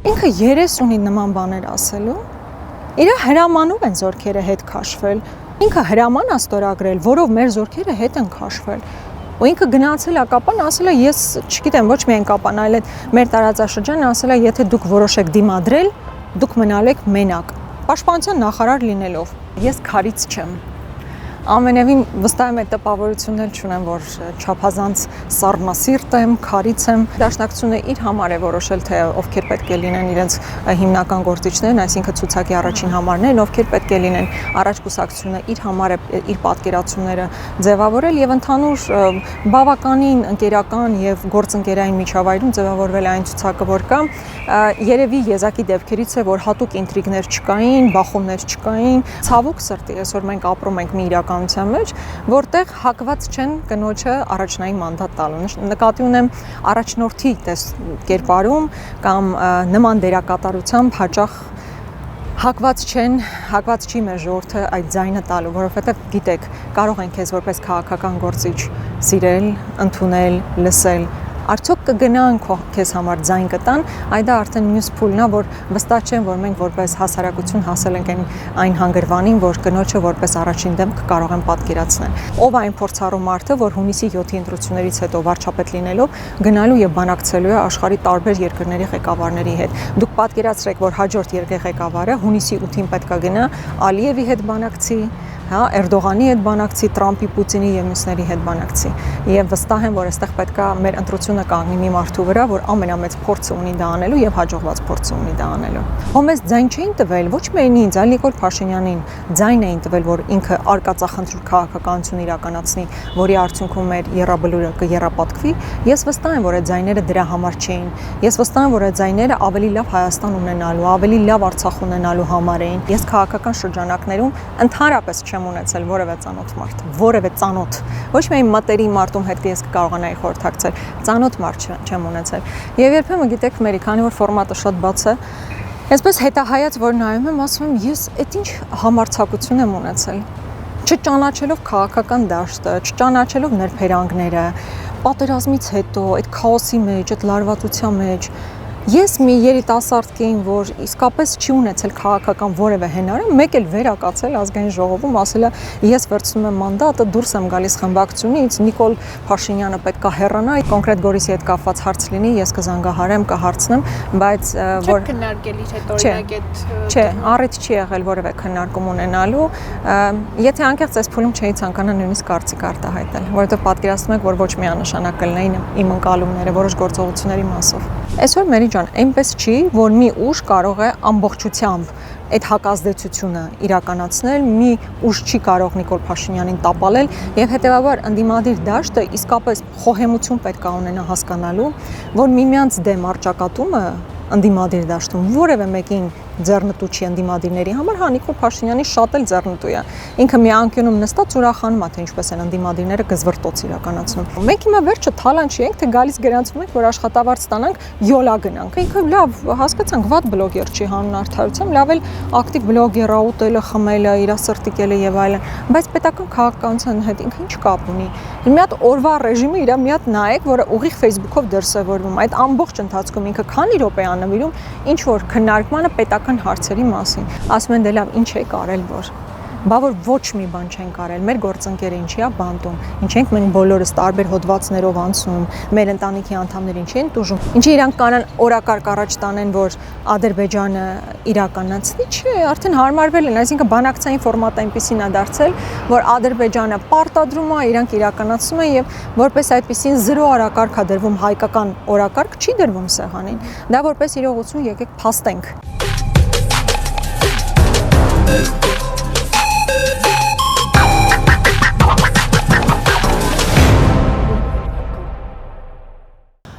Ինքը երես ունի նման բաներ ասելու։ Իր հրամանով են զորքերը հետ քաշվել։ Ինքը հրաման է ստորագրել, որով մեր զորքերը հետ են քաշվել։ Ու ինքը գնացել է կապան, ասել է ես չգիտեմ, ոչ միայն կապան, այլ այդ մեր տարածաշրջանը ասել է, եթե դուք որոշեք դիմադրել, դուք մնալ եք մենակ։ Պաշտպանության նախարար լինելով, ես քարից չեմ։ Ամենևին վստահ եմ այդ տպավորությունն էլ չունեմ, որ չափազանց սառնասիրտ եմ, քարից եմ։ Դաշնակցությունը իր համար է որոշել, թե ովքեր պետք է լինեն իրենց հիմնական գործիչներն, այսինքն ցուցակի առաջին համարներն, ովքեր պետք է լինեն, առաջ կուսակցությունը իր համար է իր պատկերացումները ձևավորել եւ ընդհանուր բավականին ընկերական եւ գործընկերային միջավայրում ձևավորվել այն ցուցակը, որ կա, երևի եզակի դեպքերից է, որ հատուկ ինտրիգներ չկային, բախումներ չկային, ցավոք սրտի, այսօր մենք ապրում ենք մի իրականության մեջ, որտեղ հակված չեն կնոջը առաջնային մանդատ տալու։ Նկատի ունեմ առաջնորդի կերպարում կամ նման դերակատարությամբ հաճախ հակված չի մեր ժողովուրդը այդ ձայնը տալու, որովհետև գիտեք, կարող են քեզ որպես քաղաքական գործիչ սիրել, ընդունել, լսել, արդյոք կգնան քեզ համար ձայն կտան, այ դա արդեն մյուս փուլն է, որ վստահ չեմ, որ մենք որպես հասարակություն հասել ենք այն հանգրվանին, որ կնոջը որպես առաջին դեմք կարող են պատկերացնել։ Ով այն փորձառու մարդը, որ հունիսի 7-ի ընտրություններից հետո վարչապետ լինելով գնալու եւ բանակցելու է աշխարհի տարբեր երկրների ղեկավարների հետ։ Դուք պատկերացրեք, որ հաջորդ երկրի ղեկավարը հունիսի 8-ին պետքա գնա Ալիևի հետ բանակցի, Էրդողանի հետ բանակցի, Տրամպի, Պուտինի եւ մյուսների հետ բանակցի։ Եվ վստահ եմ, որ այստեղ պետքա մեր ընտրությունը կանգնի մի մարդու վրա, որ ամենամեծ փորձը ունի դա անելու եւ հաջողված փորձը ունի դա անելու։ Հոմես ձայն չէին տվել, ոչ միայն ինձ, այլ Նիկոլ Փաշինյանին ձայն էին տվել, որ ինքը արկածախնդիր քաղաքականություն իրականացնի, որի արդյունքում մեր երրաբլուրը կերապատկվի։ Ես վստահ եմ, որ այդ ձայները դրա համար չէին։ Ես վստահ եմ, որ այդ ձայները ավելի լավ Հայաստան ունենալու, ավելի լավ Արցախ ունենալու համար էին։ Ես քաղաքական շրջանակներում ընդհանրապես չեմ ունեցել որևէ ծանոթ մարդ, որևէ ծանոթ, ոչ միայն մտերի մարդում հետ ես կկարողանայի խորհրդակցել, ծանոթ մարդ չեմ ունեցել։ Եվ երբեմն գիտեք, մերի, քանի որ ֆորմատը շատ բաց է, այսպես հետահայաց, որ նայում եմ, ասում եմ, ես այդ ինչ համարձակություն եմ ունեցել, չճանաչելով քաղաքական դաշտը, չճանաչելով ներբերանգները, պատերազմից հետո, այդ քաոսի մեջ, այդ լարվածության մեջ, ես մի երիտասարդ կին, որ իսկապես չի ունեցել քաղաքական որևէ հնարը, մեկ էլ վերակացել ազգային ժողովում, ասել է ես վերցնում եմ մանդատը, դուրս եմ գալիս խմբակցությունից, Նիկոլ Փաշինյանը պետք է հեռանա, կոնկրետ Գորիսի հետ կապված հարց լինի, ես կզանգահարեմ, կհարցնեմ, բայց որ քննարկել իր հետ օրինակ այդ չէ, առիթ չի եղել որևէ քննարկում ունենալու, եթե անկեղծ այս փուլում չէի ցանկանա նույնիսկ կարծիք արտահայտել, որովհետև պատկերացնում եք, որ ոչ միանշանակ կլինեին իմ ընկալումները որոշ գործողությունների մասով։ Այսօր մերի այնպես չի, որ մի ուժ կարող է ամբողջությամբ այդ հակազդեցությունը իրականացնել, մի ուժ չի կարող Նիկոլ Փաշինյանին տապալել եւ հետեւաբար ընդդիմադիր դաշտը իսկապես խոհեմություն պետք է ունենա հասկանալու, որ միմյանց դեմ արճակատումը ընդդիմադիր դաշտում որևէ մեկին ձեռնտու չի ընդդիմադիրների համար, հա Նիկոլ Փաշինյանի շատ էլ ձեռնտու է։ Ինքը մի անկյունում նստած ուրախանում է, թե ինչպես են ընդդիմադիրները գզվրտոց իրականացնում։ Մենք հիմա վերջը թալան չի ենք, թե գալիս գրանցում ենք, որ աշխատավարձ ստանանք, յոլա գնանք։ Ինքը լավ, հասկացանք, վատ բլոգեր չի հանուն արդարության, լավ էլ ակտիվ բլոգեր ա ուտելը, խմելը, իր սրտիկելը եւ այլն, բայց պետական քաղաքականության հետ ինքը ինչ կապ ունի։ Մի հատ օրվա ռեժիմը իր մի հատ նայեք, որը ուղիղ Facebook-ով դրսևորվում, այդ ամբողջ ընթացքում ինքը քանի րոպե ա նվիրում ինչ որ քննարկմանը պետական հարցերի մասին, ասում են դե լավ, ինչ եք արել, որ բա որ ոչ մի բան չենք արել, մեր գործընկերը ինչի է բանտում, ինչ ենք մենք բոլորս տարբեր հոդվածներով անցնում, մեր ընտանիքի անդամները ինչի են տուժում, ինչի իրանք կանան օրակարգ առաջ տանեն, որ Ադրբեջանը իրականացնի, չէ, արդեն հարմարվել են, այսինքն բանակցային ֆորմատը այնպեսին է դարձել, որ Ադրբեջանը պարտադրում է, իրանք իրականացնում են եւ որպես այդպեսին 0 օրակարգ է դրվում, հայկական օրակարգ չի դրվում սեղանին, դա որպես իրողություն եկեք փաստենք։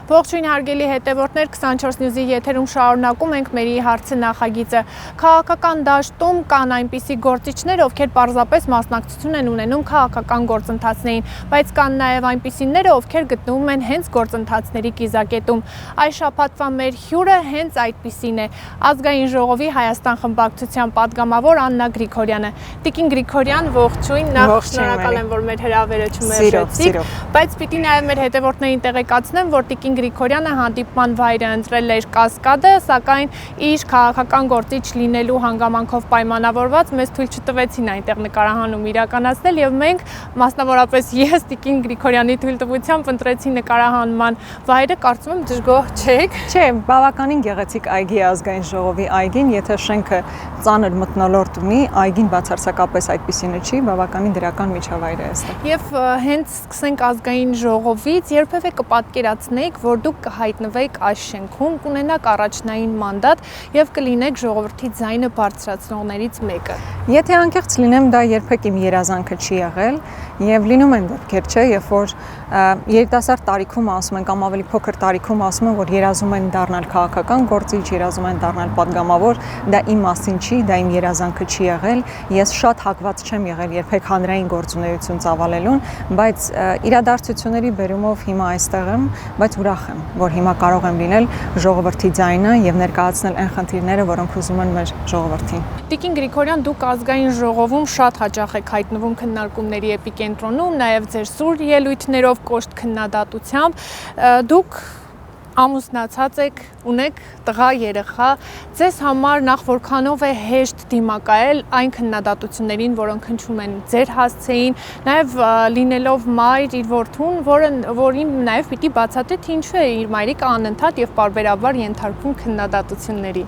Ողջույն հարգելի հետևորդներ, 24 News-ի եթերում շարունակում ենք մեր հարցը նախագիծը։ Քաղաքական դաշտում կան այնպիսի գործիչներ, ովքեր պարզապես մասնակցություն են ունենում քաղաքական գործընթացներին, բայց կան նաև այնպիսիները, ովքեր գտնվում են հենց գործընթացների կիզակետում։ Այս շաբաթվա մեր հյուրը հենց այդպիսին է։ Ազգային ժողովի Հայաստան խմբակցության падգամավոր Աննա Գրիգորյանը։ Տիկին Գրիգորյան, ողջույն, նախ շնորհակալ եմ, որ մեր հրավերը չմերժեցիք, բայց պիտի նաև մեր հետևորդներին տեղեկացնեմ, որ Տիկին Գրիգորյանը հանդիպման վայրը ընտրել էր Կասկադը, սակայն իր քաղաքական գործիչ լինելու հանգամանքով պայմանավորված մեզ թույլ չտվեցին այնտեղ նկարահանում իրականացնել եւ մենք մասնավորապես ես Տիկին Գրիգորյանի թույլտվությամբ ընտրեցի նկարահանման վայրը, կարծում եմ դժգոհ չեք։ Չէ, բավականին գեղեցիկ այգի ազգային ժողովի այգին, եթե շենքը ծանր մթնոլորտ ունի, այգին բացարձակապես այդպիսինը չի, բավականին դրական միջավայր է այստեղ։ Եվ հենց սկսենք ազգային ժողովից, երբևէ կպատկերացնեիք, որ դուք կհայտնվեիք այս շենքում, կունենաք առաջնային մանդատ եւ կլինեք ժողովրդի ձայնը բարձրացնողներից մեկը։ Եթե անկեղծ լինեմ, դա երբեք իմ երազանքը չի եղել եւ լինում են դեպքեր, չէ, երբ որ երիտասարդ տարիքում ասում են կամ ավելի փոքր տարիքում ասում են, որ երազում են դառնալ քաղաքական գործիչ, երազում են դառնալ падգամավոր, դա իմ մասին չի, դա իմ երազանքը չի եղել։ Ես շատ հակված չեմ եղել երբեք հանրային գործունեություն ծավալելուն, բայց իրադարձությունների բերումով հիմա այստեղ եմ, բայց ուրախ եմ, որ հիմա կարող եմ լինել ժողովրդի ձայնը եւ ներկայացնել այն խնդիրները, որոնք ուզում են մեր ժողովրդին։ Տիկին Գրիգորյան, դուք ազգային ժողովում շատ հաճախ եք հայտնվում քննարկումների էպիկենտրոնում, նաև ձեր սուր ելույթներով, կոշտ քննադատությամբ, դուք ամուսնացած եք, ունեք տղա երեխա, ձեզ համար նախ որքանով է հեշտ դիմակայել այն քննադատություններին, որոնք հնչում են ձեր հասցեին, նաև լինելով մայր իր որդուն, որին նաև պիտի բացատրի, թե ինչու է իր մայրիկը անընդհատ եւ պարբերաբար ենթարկվում քննադատությունների։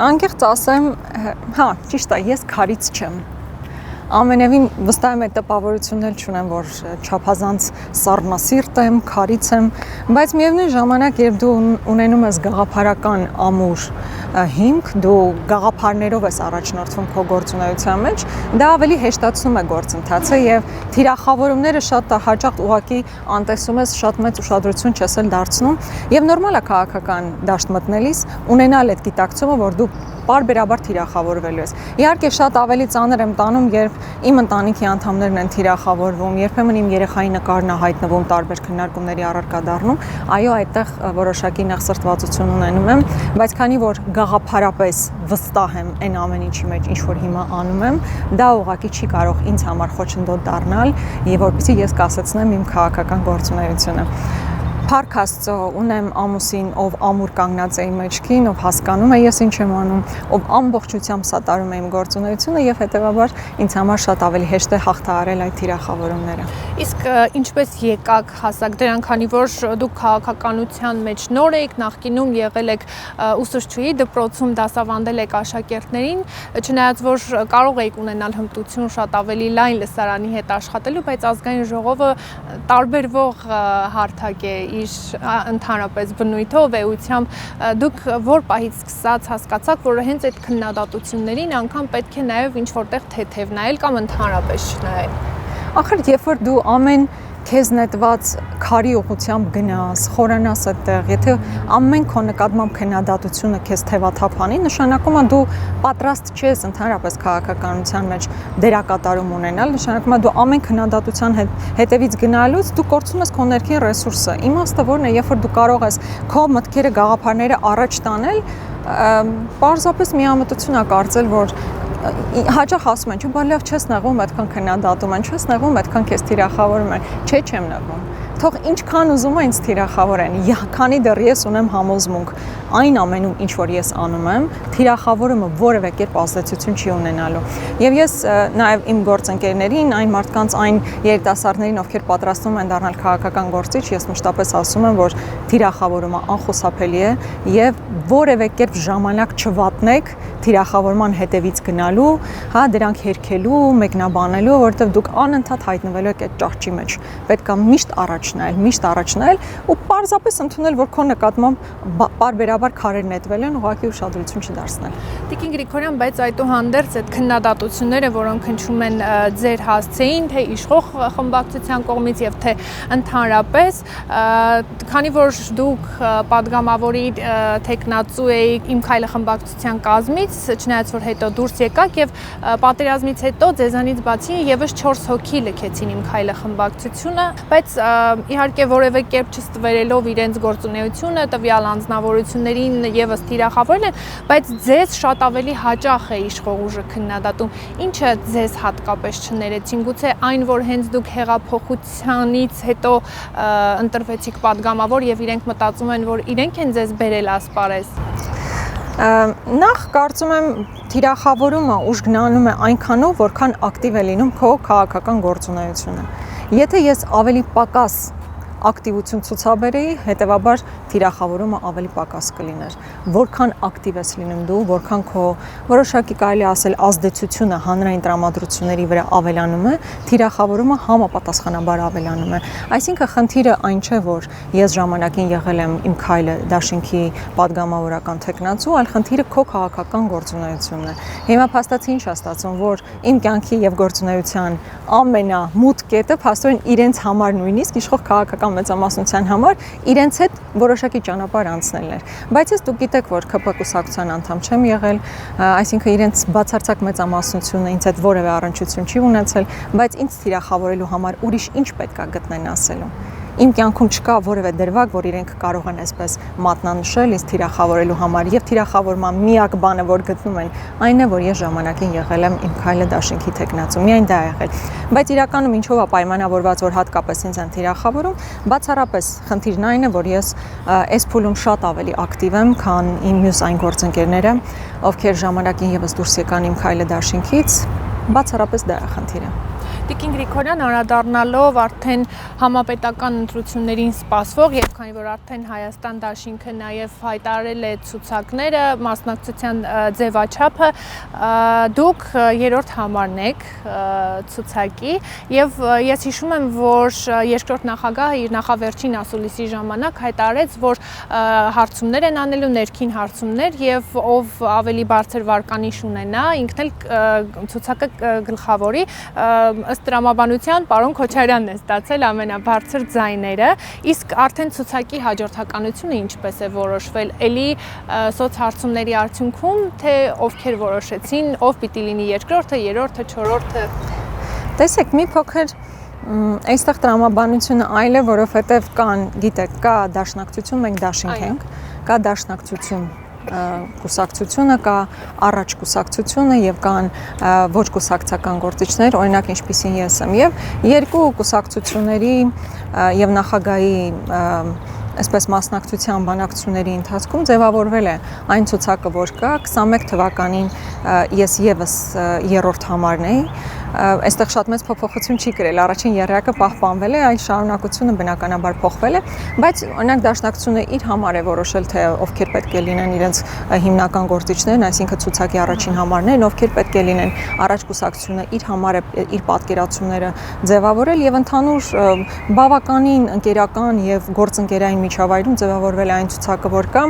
Անկեղծ ասեմ, հա, ճիշտ է, ես քարից չեմ։ Ամենևին վստահ եմ այդ տպավորությունն էլ չունեմ, որ չափազանց սառնասիրտ եմ, քարից եմ, բայց միևնույն ժամանակ, երբ դու ունենում ես գաղափարական ամուր հիմք, դու գաղափարներով ես առաջնորդվում քո գործունեության մեջ, դա ավելի հեշտացնում է գործընթացը եւ թիրախավորումները շատ հաճախ ուղղակի անտեսում ես, շատ մեծ ուշադրություն չես էլ դարձնում եւ նորմալ է քաղաքական դաշտ մտնելիս ունենալ այդ գիտակցումը, որ դու պարբերաբար թիրախավորվելու ես։ Իհարկե շատ ավելի ծանր եմ տանում, երբ իմ ընտանիքի անդամներն են թիրախավորվում, երբեմն իմ երեխայի նկարն է հայտնվում տարբեր քննարկումների առարկա դառնում, այո, այդտեղ որոշակի նախսրտվածություն ունենում եմ, բայց քանի որ գաղափարապես վստահ եմ այն ամեն ինչի մեջ, ինչ որ հիմա անում եմ, դա ուղղակի չի կարող ինձ համար խոչընդոտ դառնալ, եւ որպեսզի ես կասեցնեմ իմ քաղաքական գործունեությունը։ Փառք Աստծո, ունեմ ամուսին, ով ամուր կանգնած է իմ մեջքին, ով հասկանում է ես ինչ եմ անում, ով ամբողջությամբ սատարում է իմ գործունեությունը եւ հետեւաբար ինձ համար շատ ավելի հեշտ է հաղթահարել այդ թիրախավորումները։ Իսկ ինչպես եկաք հասակ դրան, քանի որ դուք քաղաքականության մեջ նոր եք, նախկինում եղել եք ուսուցչուհի դպրոցում դասավանդել եք աշակերտներին, չնայած որ կարող եք ունենալ հմտություն շատ ավելի լայն լսարանի հետ աշխատելու, բայց ազգային ժողովը տարբերվող հարթակ է իր ընդհանրապես բնույթով, էությամբ, դուք որ պահից սկսած հասկացաք, որ հենց այդ քննադատություններին անգամ պետք է նաև ինչ-որտեղ թեթև նայել կամ ընդհանրապես չնայել։ Ախր երբ որ դու ամեն քեզ նետված քարի ուղությամբ գնաս, խորանաս այդտեղ, եթե ամեն քո նկատմամբ քննադատությունը քեզ թևաթափ անի, նշանակում է դու պատրաստ չես ընդհանրապես քաղաքականության մեջ դերակատարում ունենալ, նշանակում է դու ամեն քննադատության հետևից գնալուց դու կորցնում ես քո ներքին ռեսուրսը։ Իմաստը որն է, երբ որ դու կարող ես քո մտքերը, գաղափարները առաջ տանել, պարզապես միամտություն է կարծել, որ հաճախ ասում են, չէ, բա լավ չես նեղվում, այդքան քննադատում են, չես նեղվում, այդքան քեզ թիրախավորում են, չէ, չեմ նեղվում։ Թող ինչքան ուզում են ինձ թիրախավորեն, քանի դեռ ես ունեմ համոզմունք, այն ամենում, ինչ որ ես անում եմ, թիրախավորումը որևէ կերպ ազդեցություն չի ունենալու։ Եվ ես նաև իմ գործընկերներին, այն մարդկանց, այն երիտասարդներին, ովքեր պատրաստվում են դառնալ քաղաքական գործիչ, ես մշտապես ասում եմ, որ թիրախավորումը անխուսափելի է եւ որևէ կերպ ժամանակ չվատնեք թիրախավորման հետևից գնալու, հա, դրանք հերքելու, մեկնաբանելու, որովհետև դուք անընդհատ հայտնվելու եք այդ ճահճի մեջ։ Պետք է միշտ առաջ նայել ու պարզապես ընդունել, որ քո նկատմամբ պարբերաբար քարեր նետվել են, ուղղակի ուշադրություն չդարձնել։ Տիկին Գրիգորյան, բայց այդուհանդերձ այդ քննադատությունները, որոնք հնչում են ձեր հասցեին, թե իշխող խմբակցության կողմից եւ թե ընդհանրապես, քանի որ դուք падգամավորի տեխնացու եք Իմ քայլը խմբակցության կազմից, բայց չնայած որ հետո դուրս եկաք եւ պատերազմից հետո ձեզանից բացի եւս 4 հոգի լքեցին Իմ քայլը խմբակցությունը, բայց իհարկե որևէ կերպ չստվերելով իրենց գործունեությունը, տվյալ անձնավորություններին եւս թիրախավորել են, բայց ձեզ շատ ավելի հաճախ է իշխող ուժը քննադատում։ Ինչը ձեզ հատկապես չներեցին, գուցե այն, որ հենց դուք հեղափոխությանից հետո ընտրվեցիք падգամավոր եւ իրենք մտածում են, որ իրենք են ձեզ բերել ասպարեզ։ Նախ կարծում եմ թիրախավորումը ուժգնանում է այնքանով, որքան ակտիվ է լինում քո քաղաքական գործունեությունը։ Եթե ես ավելի պակաս ակտիվություն ցուցաբերեի, հետեւաբար թիրախավորումը ավելի պակաս կլիներ։ Որքան ակտիվ ես լինում դու, որքան քո որոշակի կարելի ասել ազդեցությունը հանրային տրամադրությունների վրա ավելանում է, թիրախավորումը համապատասխանաբար ավելանում է։ Այսինքն խնդիրը այն չէ, որ ես ժամանակին եղել եմ Իմ քայլը դաշինքի падգամավորական տեխնացու, այլ խնդիրը քո քաղաքական գործունեությունն է։ Հիմա փաստացի ինչ է ստացվում, որ իմ կյանքի եւ գործունեության ամենամութ կետը փաստորեն իրենց համար նույնիսկ իշխող քաղաքական մեծամասնության համար իրենց հետ որոշակի ճանապարհ անցնելն էր, բայց ես դուք գիտեք, որ ԿՊ կուսակցության անդամ չեմ եղել, այսինքն իրենց բացարձակ մեծամասնությունը ինձ հետ որևէ առնչություն չի ունեցել, բայց ինձ թիրախավորելու համար ուրիշ ինչ պետք է գտնեն ասելու։ Իմ կյանքում չկա որևէ դրվագ, որ իրենք կարող են այսպես մատնանշել ինձ թիրախավորելու համար, եւ թիրախավորման միակ բանը, որ գտնում են, այն է, որ ես ժամանակին եղել եմ Իմ քայլը դաշինքի տեխնացու, միայն դա է եղել։ Բայց իրականում ինչով է պայմանավորված, որ հատկապես ինձ են թիրախավորում, բացառապես խնդիրն այն է, որ ես այս փուլում շատ ավելի ակտիվ եմ, քան իմ մյուս այն գործընկերները, ովքեր ժամանակին եւս դուրս եկան Իմ քայլը դաշինքից, բացառապես դա է խնդիրը։ Տիկին Գրիգորյան, անդրադառնալով արդեն համապետական ընտրություններին սպասվող եւ քանի որ արդեն Հայաստան դաշինքը նաեւ հայտարարել է ցուցակները, մասնակցության ձևաչափը, դուք երրորդ համարն եք ցուցակի եւ ես հիշում եմ, որ երկրորդ նախագահը իր նախավերջին ասուլիսի ժամանակ հայտարարեց, որ հարցումներ են անելու, ներքին հարցումներ եւ ով ավելի բարձր վարկանիշ ունենա, ինքն էլ ցուցակը գլխավորի։ Ըստ տրամաբանության պարոն Քոչարյանն է ստացել ամենաբարձր ձայները, իսկ արդեն ցուցակի հաջորդականությունը ինչպես է որոշվել, էլի սոցհարցումների արդյունքում, թե ովքեր որոշեցին, ով պիտի լինի երկրորդը, երրորդը, չորրորդը։ Տեսեք, մի փոքր այստեղ տրամաբանությունը այլ է, որովհետև կան, գիտեք, կա դաշնակցություն, մենք դաշինք ենք, կա դաշնակցություն կուսակցությունը, կա առաջ կուսակցությունը եւ կան ոչ կուսակցական գործիչներ, օրինակ ինչպիսին ես եմ, եւ երկու կուսակցությունների եւ նախագահի այսպես մասնակցության բանակցությունների ընթացքում ձևավորվել է այն ցուցակը, որ կա 21 թվականին ես եւս երրորդ համարն էի, այստեղ շատ մեծ փոփոխություն չի կրել, առաջին եռյակը պահպանվել է, այլ շարունակությունը բնականաբար փոխվել է, բայց օրինակ դաշնակցությունը իր համար է որոշել, թե ովքեր պետք է լինեն իրենց հիմնական գործիչներն, այսինքն ցուցակի առաջին համարներն, ովքեր պետք է լինեն առաջ կուսակցությունը իր համար է իր պատկերացումները ձևավորել եւ ընդհանուր բավականին ընկերական եւ գործընկերային միջավայրում ձևավորվել է այն ցուցակը, որ կա,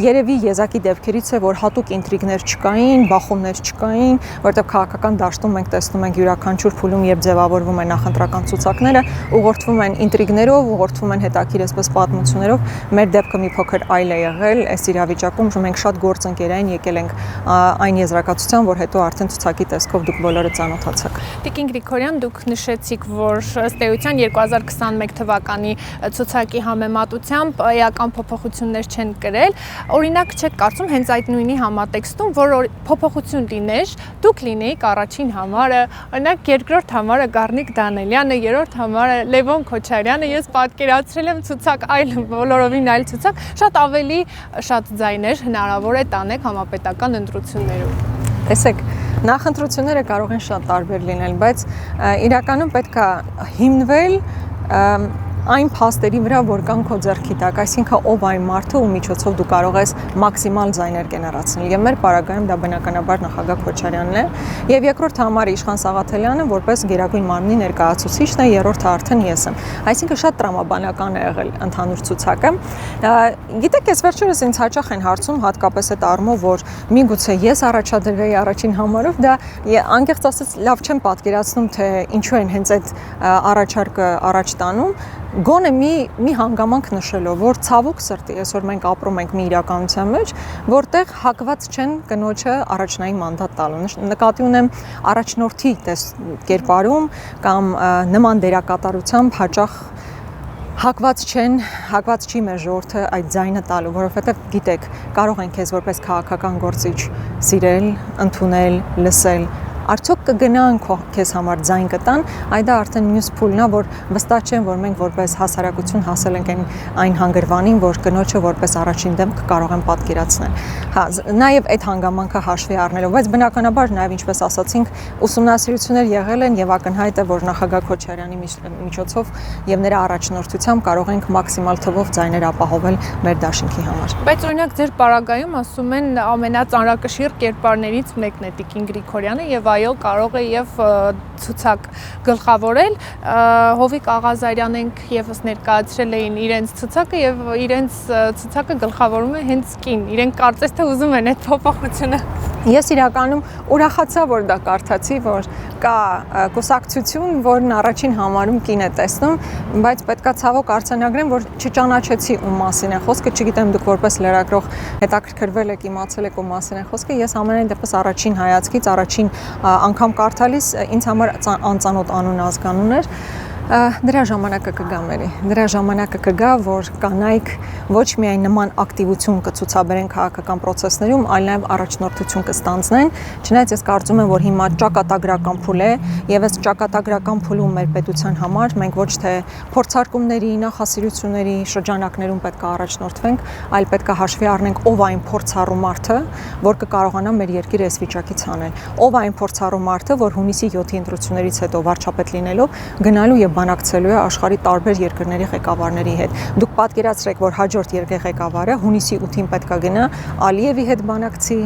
երևի եզակի դեպքերից է, որ հատուկ ինտրիգներ չկային, բախումներ չկային, որտեղ քաղաքական դաշտում մենք տեսնում ենք յուրաքանչյուր փուլում, երբ ձևավորվում են նախընտրական ցուցակները, ուղղորդվում են ինտրիգներով, ուղղորդվում են հետաքրքիր այսպես պատմություններով, մեր դեպքը մի փոքր այլ է եղել, այս իրավիճակում մենք շատ գործընկերային եկել ենք այն եզրակացության, որ հետո արդեն ցուցակի տեսքով դուք բոլորը ծանոթացաք։ Տիկին Գրիգորյան, դուք նշեցիք, որ ըստ էության 2021 թվականի ցուցակի համեմատությամբ էական փոփոխություններ չեն կրել, օրինակ չեք կարծում հենց այդ նույնի համատեքստում, որ փոփոխություն լիներ, դուք լինեիք առաջին համարը, օրինակ երկրորդ համարը Գառնիկ Դանելյանը, երրորդ համարը Լևոն Քոչարյանը, ես պատկերացրել եմ ցուցակ այլ բոլորովին այլ ցուցակ, շատ ավելի շատ ձայներ հնարավոր է տանեք համապետական ընտրություններում։ Տեսեք, նախընտրությունները կարող են շատ տարբեր լինել, բայց իրականում պետք է հիմնվել այն փաստերի վրա, որ կան քո ձեռքի տակ, այսինքն ով այն մարդը, ում միջոցով դու կարող ես մաքսիմալ ձայներ գեներացնել։ Եվ մեր պարագայում դա բնականաբար նախագահ Քոչարյանն է, եւ երկրորդ համարը Իշխան Սաղաթելյանը որպես գերագույն մարմնի ներկայացուցիչն է, երրորդը արդեն ես եմ։ Այսինքն շատ տրամաբանական է եղել ընդհանուր ցուցակը։ Գիտեք, ես վերջերս ինձ հաճախ են հարցում, հատկապես այդ առումով, որ միգուցե ես առաջադրվեի առաջին համարով, դա անկեղծ ասած լավ չեմ պատկերացնում, թե ինչու են հենց այդ առաջարկը առաջ տանում։ գոնե մի հանգամանք նշելով, որ ցավոք սրտի այսօր մենք ապրում ենք մի իրականության մեջ, որտեղ հակված չեն կնոջը առաջնային մանդատ տալու։ Նկատի ունեմ առաջնորդի կերպարում կամ նման դերակատարությամբ հաճախ հակված չի մեր ժողովուրդը այդ ձայնը տալու, որովհետև գիտեք, կարող են քեզ որպես քաղաքական գործիչ սիրել, ընդունել, լսել, արդյոք կգնան քեզ համար ձայն կտան, այդ արդեն մյուս փուլն է, որ վստահ չեմ, որ մենք որպես հասարակություն հասել ենք այն հանգրվանին, որ կնոջը որպես առաջին դեմք կարող են պատկերացնել։ Հա, նաև այդ հանգամանքը հաշվի առնելով, բայց բնականաբար նաև ինչպես ասացինք, ուսումնասիրություններ եղել են եւ ակնհայտ է, որ նախագահ Քոչարյանի միջոցով եւ նրա առաջնորդությամբ կարող ենք մաքսիմալ թվով ձայներ ապահովել մեր դաշինքի համար։ Բայց օրինակ ձեր պարագայում ասում են ամենածանրակշիռ կերպարներից մեկն է Տիկին Գրիգորյանը եւ այո կարող է եւ ցուցակ գլխավորել Հովիկ Աղազարյանենք եւս ներկայացրել էին իրենց ցուցակը եւ իրենց ցուցակը գլխավորում է հենց կին իրենք կարծես թե ուզում են այդ փոփոխությունը Ես իրականում ուրախացա, որ դա կարդացի, որ կա կուսակցություն, որն առաջին համարում կին է տեսնում, բայց պետքա ցավոք արձանագրեմ, որ չճանաչեցի ում մասին է խոսքը, չգիտեմ դուք որպես լրագրող հետաքրքրվել եք, իմացել եք ում մասին է խոսքը, ես ամենայն դեպս առաջին հայացքից, առաջին անգամ կարդալիս ինձ համար անծանոթ անուն ազգանուն էր, Դրա ժամանակը կգա մերի, դրա ժամանակը կգա, որ կանայք ոչ միայն նման ակտիվություն կցուցաբերեն քաղաքական process-ներում, այլ նաև առաջնորդություն կստանձնեն, չնայած ես կարծում եմ, որ հիմա ճակատագրական փուլ է, եւ այս ճակատագրական փուլում մեր պետության համար մենք ոչ թե փորձարկումների, նախասիրությունների շրջանակներում պետք է առաջնորդվենք, այլ պետք է հաշվի առնենք ով այն փորձառու մարդը, որ կկարողանա մեր երկիրը այս վիճակից հանել, ով այն փորձառու մարդը, որ հունիսի 7-ի ընտրություններից հետո վարչապետ լինելով գնալու եւ բանակցելու է աշխարհի տարբեր երկրների ղեկավարների հետ։ Դուք պատկերացրեք, որ հաջորդ երկրի ղեկավարը հունիսի 8-ին պետքա գնա Ալիևի հետ բանակցի,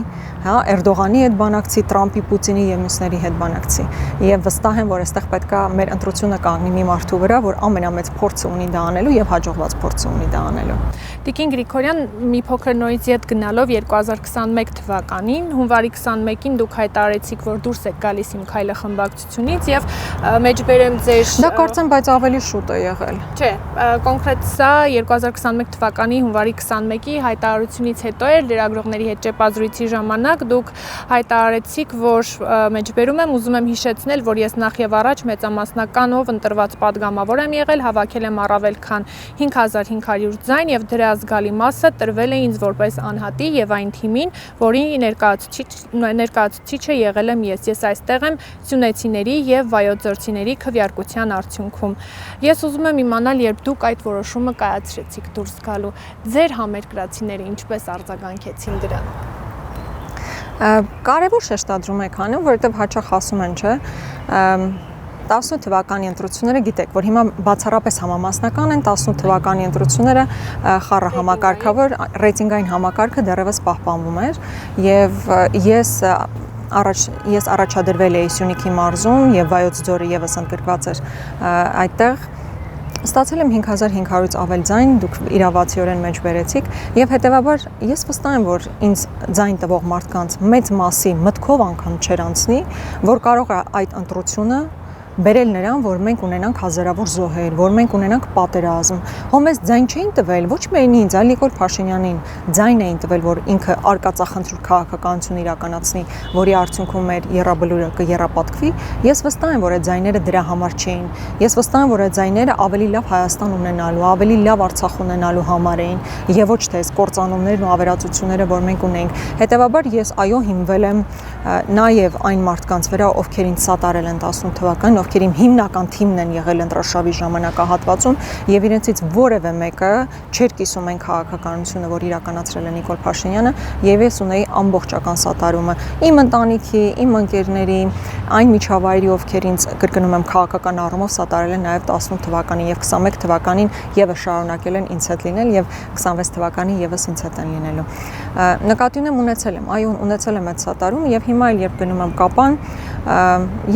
հա, Էրդողանի հետ բանակցի, Տրամպի, Պուտինի եւ մյուսների հետ բանակցի։ Եվ վստահ եմ, որ այստեղ պետքա մեր ընտրությունը կանգնի մի մարդու վրա, որ ամենամեծ փորձը ունի դա անելու եւ հաջողված փորձը ունի դա անելու։ Տիկին Գրիգորյան, մի փոքր նորից ետ գնալով 2021 թվականին, հունվարի 21-ին դուք հայտարարեցիք, որ դուրս եք գալիս Իմ քայլը խմբակցությունից եւ մեջբերեմ ձեր Դա կարծեմ, բայց ավելի շուտ է եղել։ Չէ, կոնկրետ սա 2021 թվականի հունվարի 21-ի հայտարարությունից հետո էր լրագրողների հետ ճեպազրույցի ժամանակ դուք հայտարարեցիք, որ մեջբերում եմ, ուզում եմ հիշեցնել, որ ես նախ եւ առաջ մեծամասնականով ընտրված падգամավոր եմ եղել, հավաքել եմ առավել քան 5500 ձայն եւ դրա զգալի մասը տրվել է ինձ որպես անհատի եւ այն թիմին, որի ներկայացուցիչը եղել եմ ես։ Ես այստեղ եմ սյունեցիների եւ վայոց-ձորցիների քվեարկության արդյունքում։ Ես ուզում եմ իմանալ, երբ դուք այդ որոշումը կայացրեցիք դուրս գալու, ձեր համերկրացիները ինչպես արձագանքեցին դրան։ Կարևոր շեշտադրում եք անում, որովհետեւ հաճախ ասում են, չէ, 18 թվականի ընտրությունները գիտեք, որ հիմա բացառապես համամասնական են, 18 թվականի ընտրությունները խառը համակարգավոր, ռեյտինգային համակարգը դեռևս պահպանվում էր եւ ես առաջադրվել էի Սյունիքի մարզում եւ Վայոց ձորը եւս ընդգրկված էր այդտեղ Ստացել եմ 5500-ից ավել ձայն, դուք իրավացիորեն մեջ բերեցիք եւ հետեւաբար ես վստահ եմ, որ ինձ ձայն տվող մարդկանց մեծ մասի մտքով անգամ չեր անցնի, որ կարող է այդ ընտրությունը բերել նրան, որ մենք ունենանք հազարավոր զոհեր, որ մենք ունենանք պատերազմ։ Հոմես ձայն չէին տվել, ոչ միայն ինձ, այլ Նիկոլ Փաշինյանին ձայն էին տվել, որ ինքը արկածախնդիր քաղաքականություն իրականացնի, որի արդյունքում մեր եռաբլուրը կեռապատկվի։ Ես վստահ եմ, որ այդ ձայները դրա համար չէին։ Ես վստահ եմ, որ այդ ձայները ավելի լավ Հայաստան ունենալու, ավելի լավ Արցախ ունենալու համար էին, եւ ոչ թե այս կործանումներն ու ավերածությունները, որ մենք ունենք։ Հետեւաբար ես այո հիմնվել եմ նաեւ այն մարդկանց վրա, ովքեր ինձ սատարել են 18 թվականին, ովքեր իմ հիմնական թիմն են եղել ընտրաշավի ժամանակահատվածում եւ իրենցից որևէ մեկը չէր կիսում այն քաղաքականությունը, որ իրականացրել է Նիկոլ Փաշինյանը եւ ես ունեի ամբողջական սատարումը իմ ընտանիքի, իմ ընկերների, այն միջավայրի, ովքեր ինձ կրկնում եմ քաղաքական առումով սատարել են նաեւ 18 թվականին եւ 21 թվականին եւս շարունակել են ինձ հետ լինել եւ 26 թվականին եւս ինձ հետ են լինելու։ Նկատի ունեմ ունեցել եմ այդ սատարումը եւ հիմա էլ երբ գնում եմ Կապան,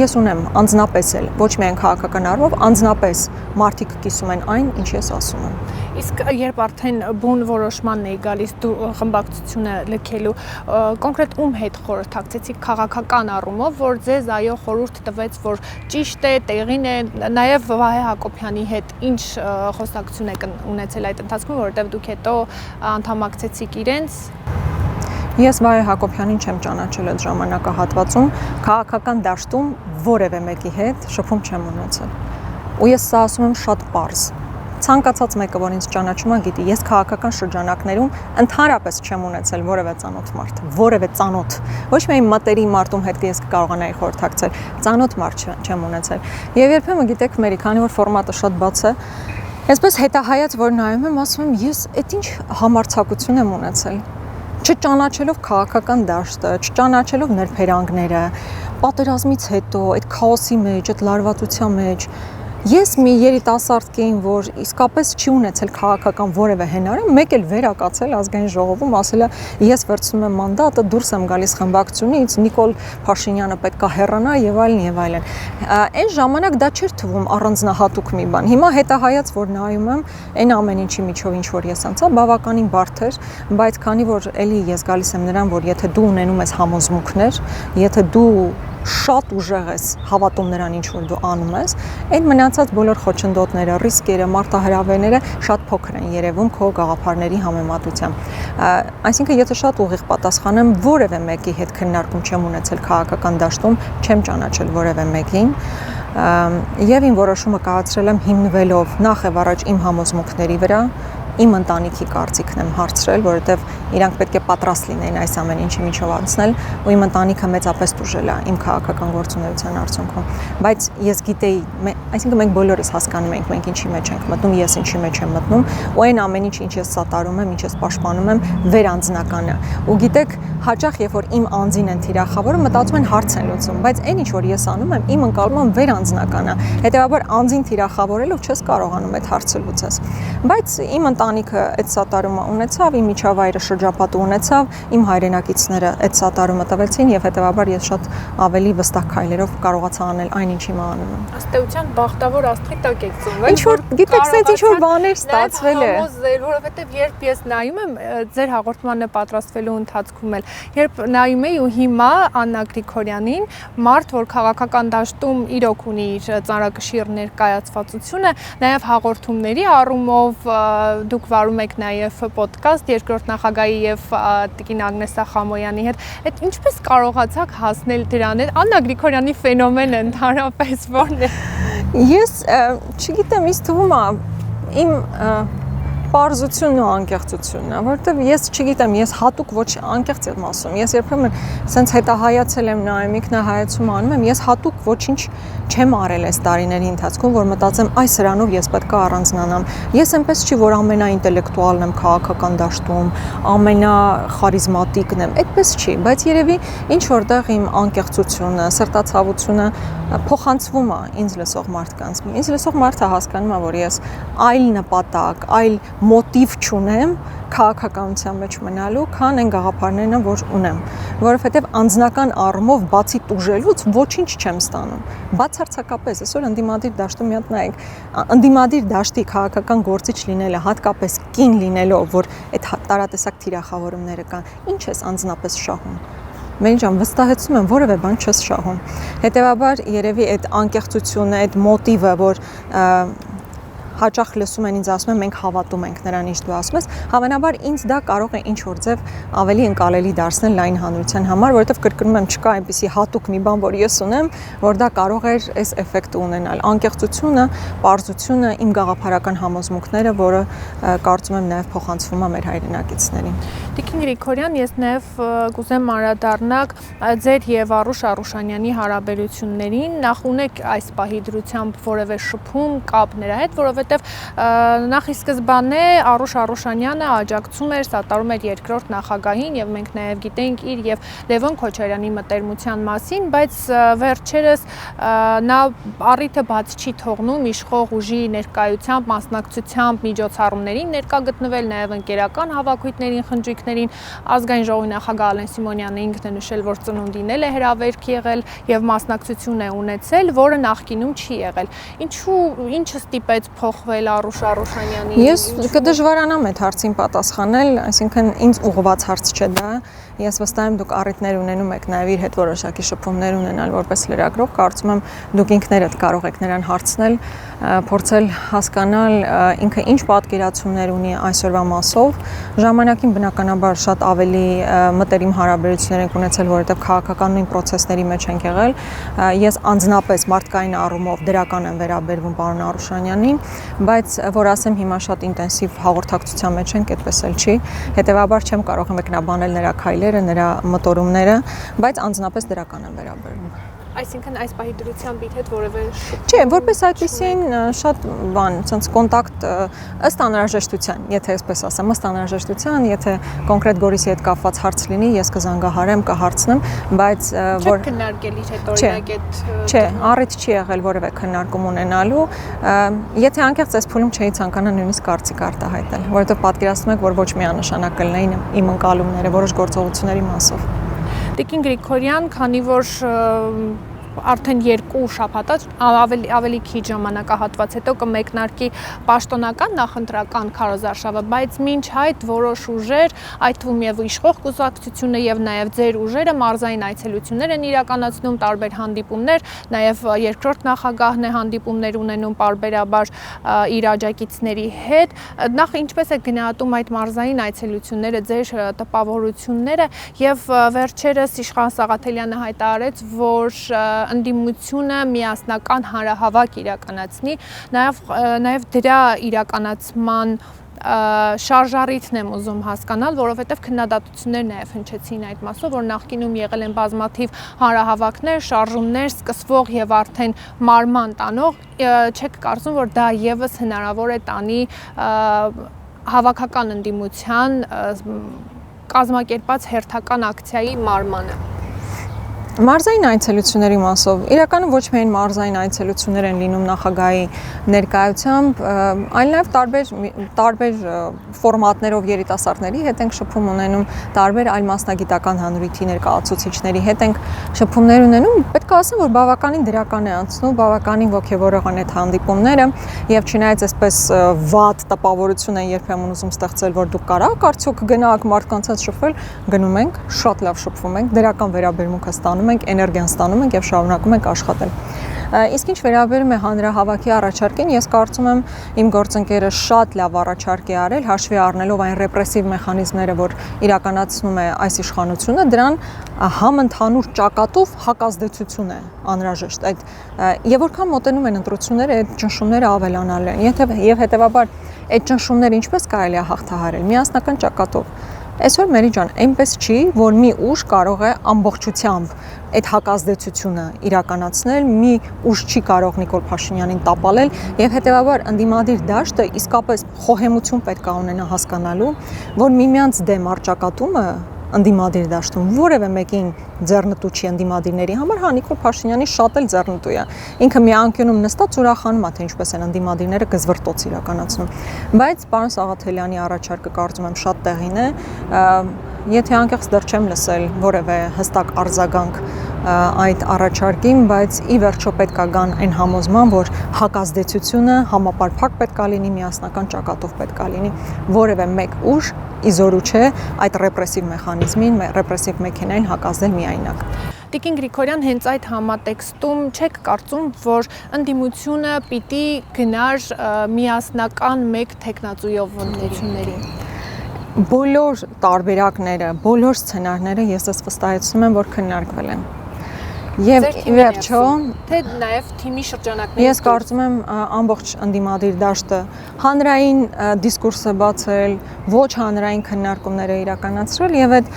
ես ունեմ անձնապես ոչ միայն քաղաքական առումով, անձնապես մարդիկ կիսում են այն, ինչ ես ասում եմ։ Իսկ երբ արդեն բուն որոշմանն է գալիս դու խմբակցությունը լքելու, կոնկրետ ում հետ խորհրդակցեցիք քաղաքական առումով, որ ձեզ այո խորհուրդ տվեց, որ ճիշտ է, տեղին է, նաև Վահե Հակոբյանի հետ ինչ խոսակցություն եք ունեցել այդ ընթացքում, որովհետև դուք հետո անդամակցեցիք իրենց։ Ես Վահե Հակոբյանին չեմ ճանաչել այդ ժամանակահատվածում, քաղաքական դաշտում որևէ մեկի հետ շփում չեմ ունեցել։ Ու ես սա ասում եմ շատ պարզ։ Ցանկացած մեկը, որ ինձ ճանաչում է, գիտի, ես քաղաքական շրջանակներում ընդհանրապես չեմ ունեցել որևէ ծանոթ մարդ, որևէ ծանոթ։ Ոչ միայն մտերի մարդում հետ ես կարողանայի խորհրդակցել, ծանոթ մարդ չեմ ունեցել։ Եվ երբեմն գիտեք, մերի, քանի որ ֆորմատը շատ բաց է, այսպես հետահայաց, որ նայում եմ, ասում եմ, ես այդ ինչ համարձակություն եմ ունեցել։ Չճանաչելով քաղաքական դաշտը, չճանաչելով ներբերանգները, պատերազմից հետո այդ քաոսի մեջ, այդ լարվածության մեջ, ես մի երիտասարդ կին, որ իսկապես չի ունեցել քաղաքական որևէ հնարում, մեկ էլ վերակացել ազգային ժողովում, ասել է ես վերցնում եմ մանդատը, դուրս եմ գալիս խմբակցությունից, Նիկոլ Փաշինյանը պետք է հեռանա եւ այլն եւ այլն։ Այն ժամանակ դա չէր թվում առանձնահատուկ մի բան։ Հիմա հետահայաց, որ նայում եմ, այն ամեն ինչի միջով ինչ որ ես անցա, բավականին բարդ էր, բայց քանի որ էլի ես գալիս եմ նրան, որ եթե դու ունենում ես համոզմունքներ, եթե դու շատ ուժեղ ես հավատում նրան ինչ որ դու անում ես, այն մնացած բոլոր խոչընդոտները, ռիսկերը, մարտահրավերները շատ փոքր են երևում քո գաղափարների համեմատությամբ։ Այսինքն եթե շատ ուղիղ պատասխանեմ, որևէ մեկի հետ քննարկում չեմ ունեցել քաղաքական դաշտում, չեմ ճանաչել որևէ մեկին, եւ իմ որոշումը կայացրել եմ հիմնվելով նախ եւ առաջ իմ համոզմունքների վրա, իմ ընտանիքի կարծիքն եմ հարցրել, որովհետև իրանք պետք է պատրաստ լինեն այս ամեն ինչի միջով անցնել, ու իմ ընտանիքը մեծապես տուժել է իմ քաղաքական գործունեության արդյունքում։ Բայց ես գիտեի, այսինքն մենք բոլորս հասկանում ենք, մենք ինչի մեջ ենք մտնում, ես ինչի մեջ եմ մտնում, ու այն ամեն ինչ, ինչ ես սատարում եմ, ինչ ես պաշտպանում եմ, վերանձնական է։ Ու գիտեք, հաճախ երբ որ իմ անձին են թիրախավորում, մտածում են հարց են լուծում, բայց այն ինչ որ ես անում եմ, իմ ընկալումը վերանձնական է։ Հետևաբար անձին թիրախավորելով չես կարողանում այդ հարցը լուծես։ Բայց իմ ընտանիքը այդ սատարումը ունեցավ, իմ միջավայրը շրջապատը ունեցավ, իմ հայրենակիցները այդ սատարումը տվեցին եւ հետեւաբար ես շատ ավելի վստահ քայլերով կարողացա անել այն ինչ հիմա անում եմ։ Ըստ էության բախտավոր աստղի տակ եք ծնվել։ Ինչ որ գիտեք, սենց ինչ որ բաներ ստացվել է։ Որովհետեւ երբ ես նայում եմ ձեր հաղորդմանը պատրաստվելու ընթացքում էլ, երբ նայում եի ու հիմա Աննա Գրիգորյանին, մարդ, որ քաղաքական դաշտում իրոք ունի իր ծանրակշիռ ներկայացվածությունը, նաեւ հաղորդումների առումով դուք վարում եք նաև ոդկաստ երկրորդ նախագահի եւ Տիկին Ագնեսա Խամոյանի հետ։ Այդ ինչպես կարողացաք հասնել դրան։ Աննա Գրիգորյանի ֆենոմենը ընդհանրապես ո՞րն է։ Ես չգիտեմ, ինձ թվում է իմ պարզությունն ու անկեղծությունն է, որովհետև ես չգիտեմ, ես հատուկ ոչ անկեղծ եմ ասում, ես երբեմն սենց հետահայացել եմ նայում, ինքնահայացում անում եմ, ես հատուկ ոչինչ չեմ արել այս տարիների ընթացքում, որ մտածեմ, այ սրանով ես պետք է առանձնանամ։ Ես այնպես չի, որ ամենաինտելեկտուալն եմ քաղաքական դաշտում, ամենախարիզմատիկն եմ, այդպես չի, բայց երևի ինչ որտեղ իմ անկեղծությունը, սրտացավությունը փոխանցվում է ինձ լսող մարդկանց։ Ինձ լսող մարդը հասկանում է, որ ես այլ նպատակ, այլ մոտիվ չունեմ քաղաքականության մեջ մնալու, քան այն գաղափարներն, որ ունեմ, որովհետև անձնական առումով բացի տուժելուց ոչինչ չեմ ստանում։ Բացարձակապես, այսօր ընդդիմադիր դաշտում մի հատ նայեք, ընդդիմադիր դաշտի քաղաքական գործիչ լինելը, հատկապես կին լինելով, որ այդ տարատեսակ թիրախավորումները կան, ինչ ես անձնապես շահում։ Մենք ջան վստահեցնում եմ, որևէ բան չես շահում։ Հետևաբար երևի այդ անկեղծությունը, այդ մոտիվը, որ հաճախ լսում են ինձ ասում են մենք հավատում ենք նրան ինչ դու ասում ես, հավանաբար ինձ դա կարող է ինչ որ ձև ավելի ընկալելի դարձնել լայն հանրության համար, որովհետև կրկնում եմ չկա այնպիսի հատուկ մի բան, որ ես ունեմ, որ դա կարող է այս էֆեկտը ունենալ։ Անկեղծությունը, պարզությունը, իմ գաղափարական համոզմունքները, որը կարծում եմ նաև փոխանցվում է մեր հայրենակիցներին։ Տիկին Գրիգորյան, ես նաև կուզեմ անդրադառնալ ձեր եւ Արուշ Արուշանյանի հարաբերություններին, նախ ունեք այս պահի դրությամբ որևէ շփում, կապ նրա հետ, որովհետև նախ ի սկզբանե Արուշ Արուշանյանը աջակցում էր, սատարում էր երկրորդ նախագահին եւ մենք նաեւ գիտենք իր եւ Լևոն Քոչարյանի մտերմության մասին, բայց վերջերս նա առիթը բաց չի թողնում իշխող ուժի ներկայությամբ, մասնակցությամբ միջոցառումներին ներկա գտնվել, նաեւ ընկերական հավաքույթներին խնջույք օրինակներին ազգային ժողովի նախագահ Ալեն Սիմոնյանը ինքն է նշել, որ ծնունդին է հրավերք եղել եւ մասնակցություն է ունեցել, որը նախկինում չի եղել։ Ինչը ստիպեց փոխվել Արուշ Արուշանյանի։ Ես կդժվարանամ այդ հարցին պատասխանել, այսինքն ինձ ուղղված հարց չէ դա։ Ես վստահ եմ դուք առիթներ ունենում եք նաև իր հետ որոշակի շփումներ ունենալ որպես լրագրող, կարծում եմ դուք ինքներդ կարող եք նրան հարցնել, փորձել հասկանալ ինքը ինչ պատկերացումներ ունի այսօրվա մասով։ Ժամանակին բնականաբար շատ ավելի մտերիմ հարաբերություններ ենք ունեցել, որովհետև քաղաքական նույն process-ների մեջ ենք եղել։ Ես անձնապես մարդկային առումով դրական եմ վերաբերվում պարոն Արուշանյանին, բայց որ ասեմ հիմա շատ ինտենսիվ հաղորդակցության մեջ ենք, այդպես էլ չի։ Հետևաբար չեմ կարող մեկնաբանել նրա քայլերը, նրա մտորումները, բայց անձնապես դրական եմ վերաբերվում։ Այսինքն այս պահի դրությամբ իդ հետ որևէ Չէ, որպես այդպեսին շատ բան, ցած կոնտակտ ըստ անհրաժեշտության, եթե այսպես ասեմ, ըստ անհրաժեշտության, եթե կոնկրետ Գորիսի հետ կապված հարց լինի, ես կզանգահարեմ, կհարցնեմ, բայց որ քննարկել իր հետ օրինակ այդ Չէ, առիթ չի եղել որևէ քննարկում ունենալու, եթե անկեղծ այս փուլում չէի ցանկանա նույնիսկ կարծիք արտահայտել, որովհետև պատկերացնում եք, որ ոչ միանշանակ կլինեին իմ ընկալումները որոշ գործողությունների մասով։ Տիկին Գրիգորյան, քանի որ արդեն 2 շաբաթ ավելի քիչ ժամանակահատված հետո կմեկնարկի պաշտոնական նախընտրական քարոզարշավը, բայց մինչ այդ որոշ ուժեր, այդ թվում եւ իշխող կուսակցությունը եւ նաեւ ձեր ուժերը մարզային այցելություններ են իրականացնում, տարբեր հանդիպումներ, նաեւ երկրորդ նախագահն է հանդիպումներ ունենում պարբերաբար իր աջակիցների հետ։ Նախ ինչպես է գնահատում այդ մարզային այցելությունները, ձեր տպավորությունները եւ վերջերս Իշխան Սաղաթելյանը հայտարարեց, որ ընդդիմությունը միասնական հանրահավաք իրականացնի, նաև դրա իրականացման շարժառիթն եմ ուզում հասկանալ, որովհետև քննադատություններ նաև հնչեցին այդ մասով, որ նախկինում եղել են բազմաթիվ հանրահավաքներ, շարժումներ, սկսվող եւ արդեն մարման տանող, չեք կարծում, որ դա եւս հնարավոր է տանի հավաքական ընդդիմության կազմակերպած հերթական ակցիայի մարմանը։ Մարզային այցելությունների մասով իրականում ոչ միայն մարզային այցելություններ են լինում նախագահի ներկայությամբ, այլ նաև տարբեր ֆորմատներով երիտասարդների հետ ենք շփում ունենում, տարբեր այլ մասնագիտական հանրույթի ներկայացուցիչների հետ ենք շփումներ ունենում, պետք է ասեմ, որ բավականին դրական է անցնում, բավականին ոգևորող են այդ հանդիպումները, եւ չնայած այսպես վատ տպավորություն են երբեմն ուզում ստեղծել, որ դուք կարաք արդյոք գնաք մարդկանց հետ շփվել, գնում ենք, շատ լավ շփվում ենք, դրական վերաբերմունք ստանում ենք, էներգիան ստանում ենք եւ շարունակում ենք աշխատել։ Իսկ ինչ վերաբերում է հանրահավաքի առաջարկին, ես կարծում եմ իմ գործընկերը շատ լավ առաջարկ է արել, հաշվի առնելով այն ռեպրեսիվ մեխանիզմները, որ իրականացնում է այս իշխանությունը, դրան համընդհանուր ճակատով հակազդեցություն է անհրաժեշտ։ Եվ որքան մոտենում են ընտրությունները, այդ ճնշումները ավելանալու են։ Եվ հետեւաբար այդ ճնշումները ինչպես կարելի է հաղթահարել միասնական ճակատով։ Այսօր Մերի ջան, այնպես չի, որ մի ուժ կարող է ամբողջությամբ այդ հակազդեցությունը իրականացնել, մի ուժ չի կարող Նիկոլ Փաշինյանին տապալել եւ հետեւաբար ընդդիմադիր դաշտը իսկապես խոհեմություն պետք է ունենա հասկանալու, որ միմյանց դեմ արճակատումը ընդդիմադիր դաշտում որևէ մեկին ձեռնտու չի ընդդիմադիրների համար, հա Նիկոլ Փաշինյանի շատ էլ ձեռնտու է։ Ինքը մի անկյունում նստած ուրախանում է, թե ինչպես են ընդդիմադիրները գզվրտոց իրականացնում։ Բայց պարոն Սաղաթելյանի առաջարկը կարծում եմ շատ տեղին է, եթե անկեղծ դեռ չեմ լսել որևէ հստակ արձագանք այդ առաջարկին, բայց ի վերջո պետք է գան այն համոզման, որ հակազդեցությունը համապարփակ պետք է լինի, միասնական ճակատով պետք է լինի, որևէ մեկ ուժ իզորու չէ այդ ռեպրեսիվ մեխանիզմին, ռեպրեսիվ մեքենային հակազդել միայնակ։ Տիկին Գրիգորյան, հենց այդ համատեքստում չեք կարծում, որ ընդդիմությունը պիտի գնար միասնական մեկ թեկնածուով ընտրություններին։ Բոլոր տարբերակները, բոլոր սցենարները ես վստահեցնում եմ, որ քննարկվել են։ Եվ վերջո, թե նաև թիմի շրջանակների ես կարծում եմ ամբողջ ընդդիմադիր դաշտը հանրային դիսկուրսը բացել, ոչ հանրային քննարկումները իրականացրել եւ այդ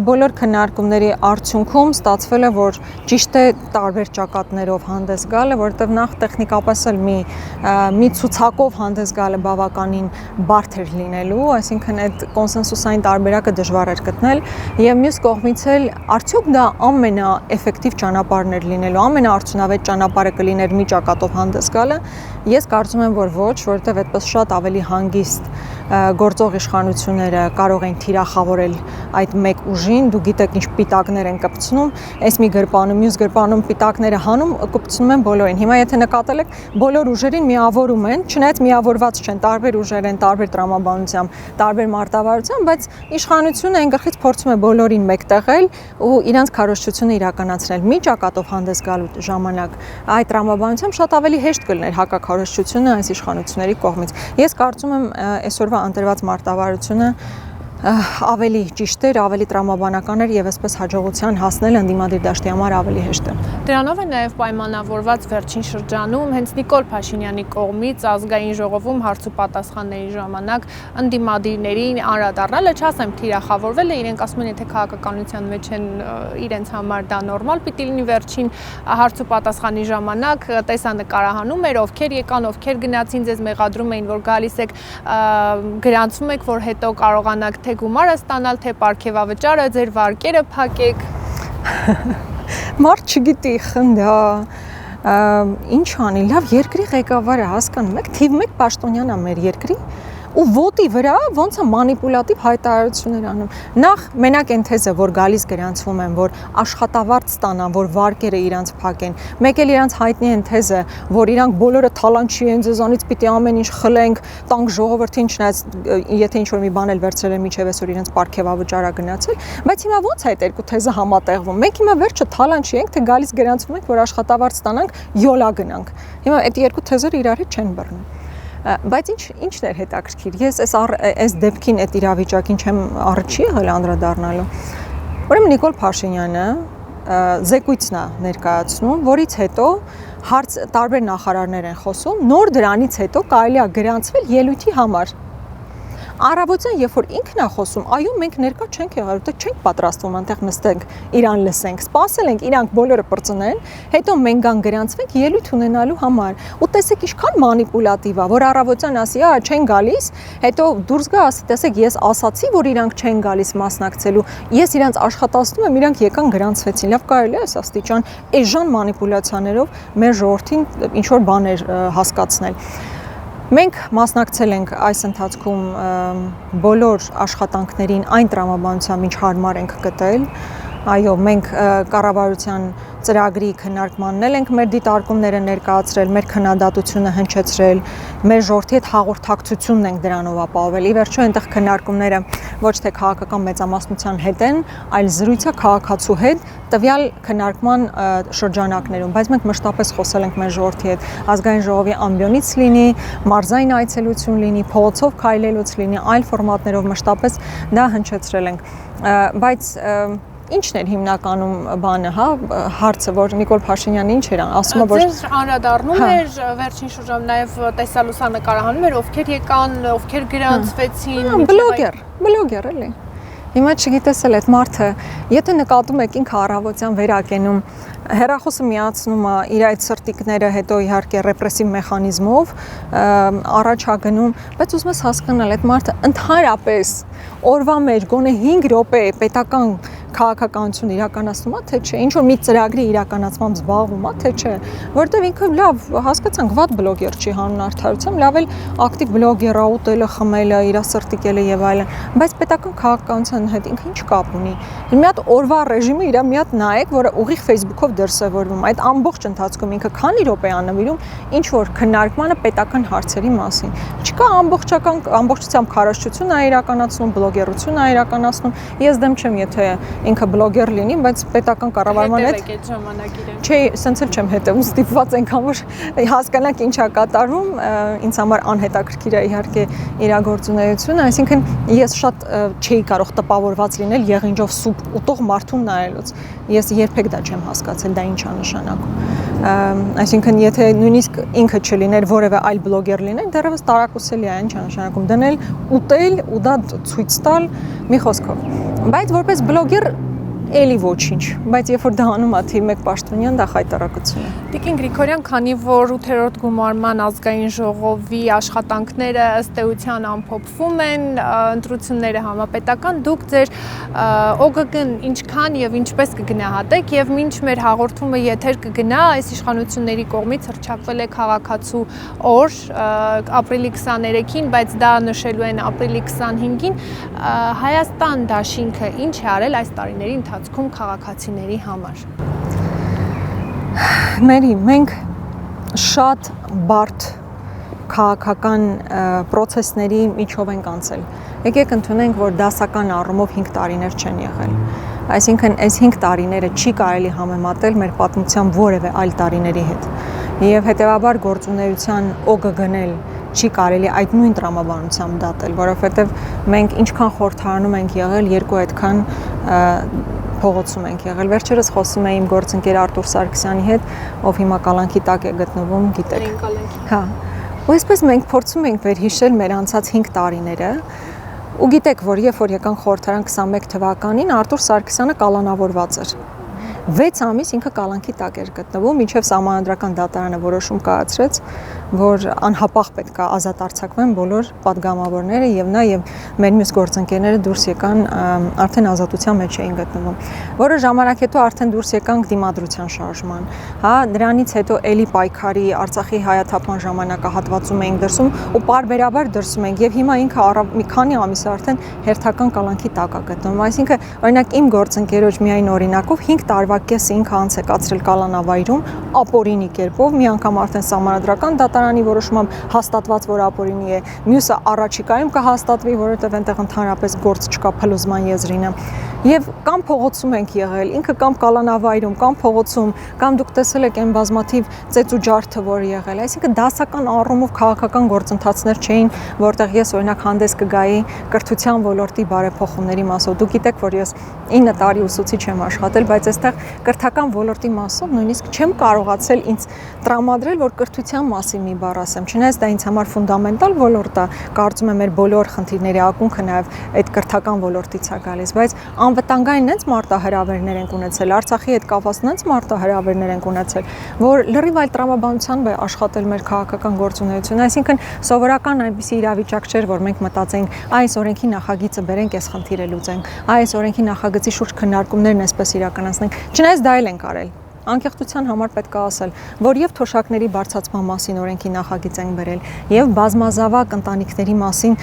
բոլոր քննարկումների արդյունքում ստացվել է, որ ճիշտ է տարբեր ճակատներով հանդես գալը, որովհետեւ նախ տեխնիկապես էլ մի ցուցակով հանդես գալը բավականին բարդ էր լինելու, այսինքն այդ կոնսենսուսային տարբերակը դժվար էր գտնել եւ մյուս կողմից էլ արդյոք դա ամենաէֆեկտիվ ճանապարհներ լինելու, ամենաարդյունավետ ճանապարհը կլիներ մի ճակատով հանդես գալը, Ես կարծում եմ, որ ոչ, որովհետև այդպես շատ ավելի հանգիստ գործող իշխանությունները կարող են թիրախավորել այդ մեկ ուժին, դու գիտեք ինչ պիտակներ են կպցնում, այս մի գրպանում, մյուս գրպանում պիտակները հանում, կպցնում են բոլորին։ Հիմա եթե նկատել եք, բոլոր ուժերին միավորում են, չնայած միավորված չեն, տարբեր ուժեր են, տարբեր տրամաբանությամբ, տարբեր մարտավարությամբ, բայց իշխանությունը այն գլխից փորձում է բոլորին մեկտեղել ու իրանց քարոզչությունը իրականացնել։ Մի ճակատով հանդես գալու ժամանակ այդ տրամաբանությամբ շատ ավելի հեշտ կլիներ հակաքարոզչությունը այս իշխանությունների կողմից։ Ես կարծում եմ այսօրվա ընտրված մարտավարությունը ավելի ճիշտ էր, ավելի տրամաբանական էր եւ այսպես հաջողության հասնելը ընդդիմադիր դաշտի համար ավելի հեշտ է։ Դրանով է նաեւ պայմանավորված վերջին շրջանում հենց Նիկոլ Փաշինյանի կողմից ազգային ժողովում հարց ու պատասխանների ժամանակ ընդդիմադիրներին անդրադառնալը, չասեմ թիրախավորվել է, իրենք ասում են, եթե քաղաքականության մեջ են իրենց համար դա նորմալ պիտի լինի վերջին հարց ու պատասխանի ժամանակ տեսանկարահանում էր, ովքեր եկան, ովքեր գնացին, ձեզ մեղադրում էին, որ գալիս եք գրանցվում եք, որ հետո կարողանաք թե գումարը ստանալ, թե պարգևավճարը, ձեր վարկերը փակեք։ Մարդ չգիտի, խնդա, ինչ անի, լավ երկրի ղեկավարը հասկանում եք, թիվ 1 պաշտոնյան է մեր երկրի ու ոտի վրա ոնց է մանիպուլատիվ հայտարարություններ անում։ Նախ մենակ այն թեզը, որ գալիս գրանցվում են, որ աշխատավարձ ստանան, որ վարկերը իրանց փակեն։ Մեկ էլ իրանց հայտնի են թեզը, որ իրանք բոլորը թալանչի են, ձեզանից պիտի ամեն ինչ խլենք, տանք ժողովրդին, չնայած եթե ինչ-որ մի բան էլ վերցրել են միջև այսօր իրենց պարգևավճարա գնացել, բայց հիմա ոնց է այդ երկու թեզը համատեղվում։ Մենք հիմա վերջը թալանչի ենք, թե գալիս գրանցվում ենք, որ աշխատավարձ ստանանք, յոլա գնանք։ Հիմա այդ երկու թեզերը իրար հետ չեն բռնում։ Բայց ինչն էր հետաքրքիր։ Ես այս դեպքին, այդ իրավիճակին չեմ առաջի եղել անդրադառնալու։ Ուրեմն Նիկոլ Փաշինյանը զեկույցն է ներկայացնում, որից հետո տարբեր նախարարներ են խոսում, նոր դրանից հետո կարելի է գրանցվել ելույթի համար։ Առավոտյան, երբ որ ինքն է խոսում, այո, մենք ներկա չենք եղել, որտեղ չենք պատրաստվում այնտեղ նստենք, իրան լսենք, սպասել ենք իրանք բոլորը պրծնեն, հետո մենք գան գրանցվենք ելույթ ունենալու համար։ Ու տեսեք ինչքան մանիպուլատիվ է, որ առավոտյան ասի, չեն գալիս, հետո դուրս գա ասի, տեսեք, ես ասացի, որ իրանք չեն գալիս մասնակցելու, ես իրանց աշխատացնում եմ, իրանք եկան գրանցվեցին։ Լավ կարելի է այս աստիճան էժան մանիպուլյացիաներով մեր ժողովրդին ինչ որ բաներ հասկացնել։ Մենք մասնակցել ենք այս ընթացքում բոլոր աշխատանքներին այն տրամաբանությամբ, ինչ հարմար ենք գտել։ Այո, մենք կառավարության ծրագրի քննարկմանն ենք մեր դիտարկումները ներկայացրել, մեր քննադատությունը հնչեցրել, մեր ժողովրդի հետ հաղորդակցությունն ենք դրանով ապահովել։ Ի վերջո այնտեղ քննարկումները ոչ թե քաղաքական մեծամասնության հետ են, այլ զրույցը քաղաքացու հետ տվյալ քննարկման շրջանակներում, բայց մենք մշտապես խոսել ենք մեր ժողովրդի հետ, ազգային ժողովի ամբիոնից լինի, մարզային այցելություն լինի, փողոցով քայլելուց լինի, այլ ֆորմատներով մշտապես դա հնչեցրել ենք, բայց ինչն էր հիմնականում բանը, հարցը, որ Նիկոլ Փաշինյանը ինչ էր ասում, որ ձեզ անդրադառնում էր վերջին շրջանում նաև տեսալուսանկարահանում էր, ովքեր եկան, ովքեր գրանցվեցին, բլոգեր էլի։ Հիմա չգիտես էլ այդ մարդը, եթե նկատում եք ինքը առավոտյան վերակենում, հեռախոսը միացնում է իր այդ սրտիկները, հետո իհարկե ռեպրեսիվ մեխանիզմով առաջ է գնում, բայց ուզում ես հասկանալ, այդ մարդը ընդհանրապես օրվա մեջ գոնե 5 րոպե պետական քաղաքականություն իրականացնում է, թե չէ, ինչ որ մի ծրագրի իրականացմամբ զբաղվում է, թե չէ, որովհետև ինքը լավ հասկացանք, վատ բլոգեր չի հանուն արդարությամբ, լավ էլ ակտիվ բլոգեր է, ուտելը, խմելը, իր սրտիկելը եւ այլն, բայց պետական քաղաքականության հետ ինքը ինչ կապ ունի։ Մի հատ օրվա ռեժիմը իր մի հատ նայեք, որը ուղիղ Facebook-ով դրսևորվում, այդ ամբողջ ընթացքում ինքը քանի րոպե է նվիրում ինչ որ քննարկմանը պետական հարցերի մասին։ Չկա ամբողջությամբ քարոզչություն է իրականացնում, բլոգերություն է իրականացնում։ Ես դեմ չեմ, եթե ինքը բլոգեր լինի, բայց պետական կառավարման հետ այդ ժամանակ իրեն։ Չէ, սենց էլ չեմ հետևում, ստիպված ենք, որ հասկանանք ինչ է կատարվում, ինձ համար անհետաքրքիր է իհարկե իրագործունեությունը, այսինքն ես շատ չէի կարող տպավորված լինել եղինջով սուպ ուտող մարդուն նայելուց։ Ես երբեք դա չեմ հասկացել, դա ինչ է նշանակում։ Այսինքն եթե նույնիսկ ինքը չլիներ, որևէ այլ բլոգեր լիներ, դեռևս տարակուսելի է, ինչ է նշանակում դնել, ուտել ու դա ցույց տալ մի խոսքով։ Բայց որպես բլոգեր էլի ոչինչ, բայց երբ որ դա անում է թիվ 1 պաշտոնյան, դա խայտարակություն է։ Տիկին Գրիգորյան, քանի որ 8-րդ գումարման ազգային ժողովի աշխատանքները ըստ էության ամփոփվում են, ընտրությունները համապետական, դուք ձեր ՕԳԳ-ն ինչքան եւ ինչպես կգնահատեք եւ մինչ մեր հաղորդումը եթեր կգնա, այս իշխանությունների կողմից հռչակվել է քաղաքացու օր ապրիլի 23-ին, բայց դա նշելու են ապրիլի 25-ին, Հայաստան դաշինքը ինչ է արել այս տարիների ընթացքում քաղաքացիների համար։ Մերի, մենք շատ բարդ քաղաքական process-ների միջով ենք անցել։ Եկեք ընդունենք, որ դասական առումով 5 տարիներ չեն եղել։ Այսինքն, այս 5 տարիները չի կարելի համեմատել մեր պատմության որևէ այլ տարիների հետ։ Եվ հետեւաբար գործունեության ՕԳԳ-ն էլ չի կարելի այդ նույն տրամաբանությամբ դատել, որովհետև մենք ինչքան խորհրդարանում ենք եղել, երկու այդքան փողոցում ենք եղել։ Վերջերս խոսում էի իմ գործընկեր Արտուր Սարգսյանի հետ, ով հիմա կալանքի տակ է գտնվում, գիտեք։ Հա։ Ու այսպես մենք փորձում ենք վերհիշել մեր անցած 5 տարիները, ու գիտեք, որ երբ որ եկան խորհրդարան 21 թվականին, Արտուր Սարգսյանը կալանավորված էր։ 6 ամիս ինքը կալանքի տակ էր գտնվում, մինչև Սահմանադրական դատարանը որոշում կայացրեց, որ անհապաղ պետք է ազատ արձակվեն բոլոր պատգամավորները եւ նա եւ մեր մյուս գործընկերները դուրս եկան, արդեն ազատության մեջ էին գտնվում։ Որը ժամանակ հետո արդեն դուրս եկանք դիմադրության շարժման։ Հա, դրանից հետո էլի պայքարի Արցախի հայաթափման ժամանակահատվածում էինք դրսում ու պարբերաբար դրսում ենք եւ հիմա ինքը մի քանի ամիս արդեն հերթական կալանքի տակ է գտնվում։ Այսինքն, օրինակ իմ գործընկերոջ միայն օրինակով 5 տարվա կեսը ինքը անց է կացրել կալանավայրում ապօրինի կերպով, մի անգամ արդեն Սահմանադրական դատարանի որոշմամբ հաստատված, որ ապօրինի է, մյուսը առաջիկայում կհաստատվի, որովհետև այնտեղ ընդհանրապես գործ չկա փլուզման եզրինը։ Եվ կամ փողոցում ենք եղել, ինքը կամ կալանավայրում, կամ փողոցում, կամ դուք տեսել եք այն բազմաթիվ ծեծ ու ջարդը, որ եղել է, այսինքն դասական առումով քաղաքական գործընթացներ չէին, որտեղ ես օրինակ հանդես կգայի կրթության ոլորտի բարեփոխումների մասով։ Դուք գիտեք, որ ես 9 տարի ուսուցիչ եմ աշխատել, բայց այստեղ կրթական ոլորտի մասով նույնիսկ չեմ կարողացել ինձ տրամադրել, որ կրթության մասին մի բառ ասեմ։ Չնայած դա ինձ համար ֆունդամենտալ ոլորտ է, կարծում եմ մեր բոլոր խնդիրների ակունքը նաև այդ կրթական ոլորտից է գալիս, բայց անվտանգային նենց մարտահրավերներ ենք ունեցել, Արցախի հետ կապված նենց մարտահրավերներ ենք ունեցել, որ լրիվ այլ տրամաբանությամբ է աշխատել մեր քաղաքական գործունեությունը, այսինքն սովորական այնպիսի իրավիճակ չէր, որ մենք մտածենք, այս օրենքի նախագիծը բերենք, այս խնդիրը լուծենք, այս օրենքի նախագծի շուրջ քննարկումներն այսպես իրականացնենք, չնայած դա էլ ենք արել։ Անկեղծության համար պետք է ասել, որ եւ թոշակների բարձրացման մասին օրենքի նախագիծ ենք բերել, եւ բազմազավակ ընտանիքների մասին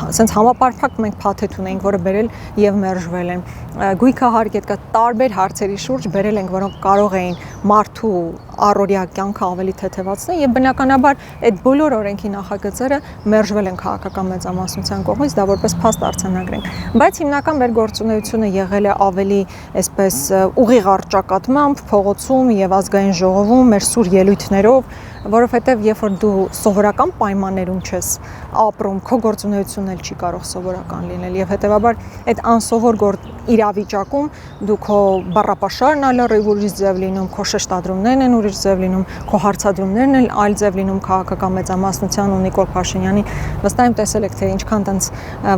ասենց համապարփակ մենք փաթեթ ունենք, որը բերել եւ մերժվել են։ Գույքահարկետ կա տարբեր հարցերի շուրջ բերել ենք, որոնք կարող էին մարդու առօրյա կյանքը ավելի թեթևացնել եւ բնականաբար այդ բոլոր օրենքի նախագծերը մերժվել են քաղաքական մեծամասնության կողմից, դա որպես փաստ արձանագրենք։ Բայց հիմնական մեր գործունեությունը եղել է ավելի այսպես ուղիղ առճակատմամբ, փողոցում եւ ազգային ժողովում մեր սուր ելույթներով, որովհետեւ երբ որ դու սովորական պայմաններում չես ապրում, քո գործունեությունն էլ չի կարող սովորական լինել եւ հետեւաբար այդ անսովոր իրավիճակում դու քո բառապաշարն ալը ուրիշ ձև լինում, քո շեշտադրումներն են ուրիշ ձև լինում, քո հարցադրումներն էլ այլ ձև լինում քաղաքական մեծամասնության ու Նիկոլ Փաշինյանի վստահ եմ տեսել եք թե ինչքան տենց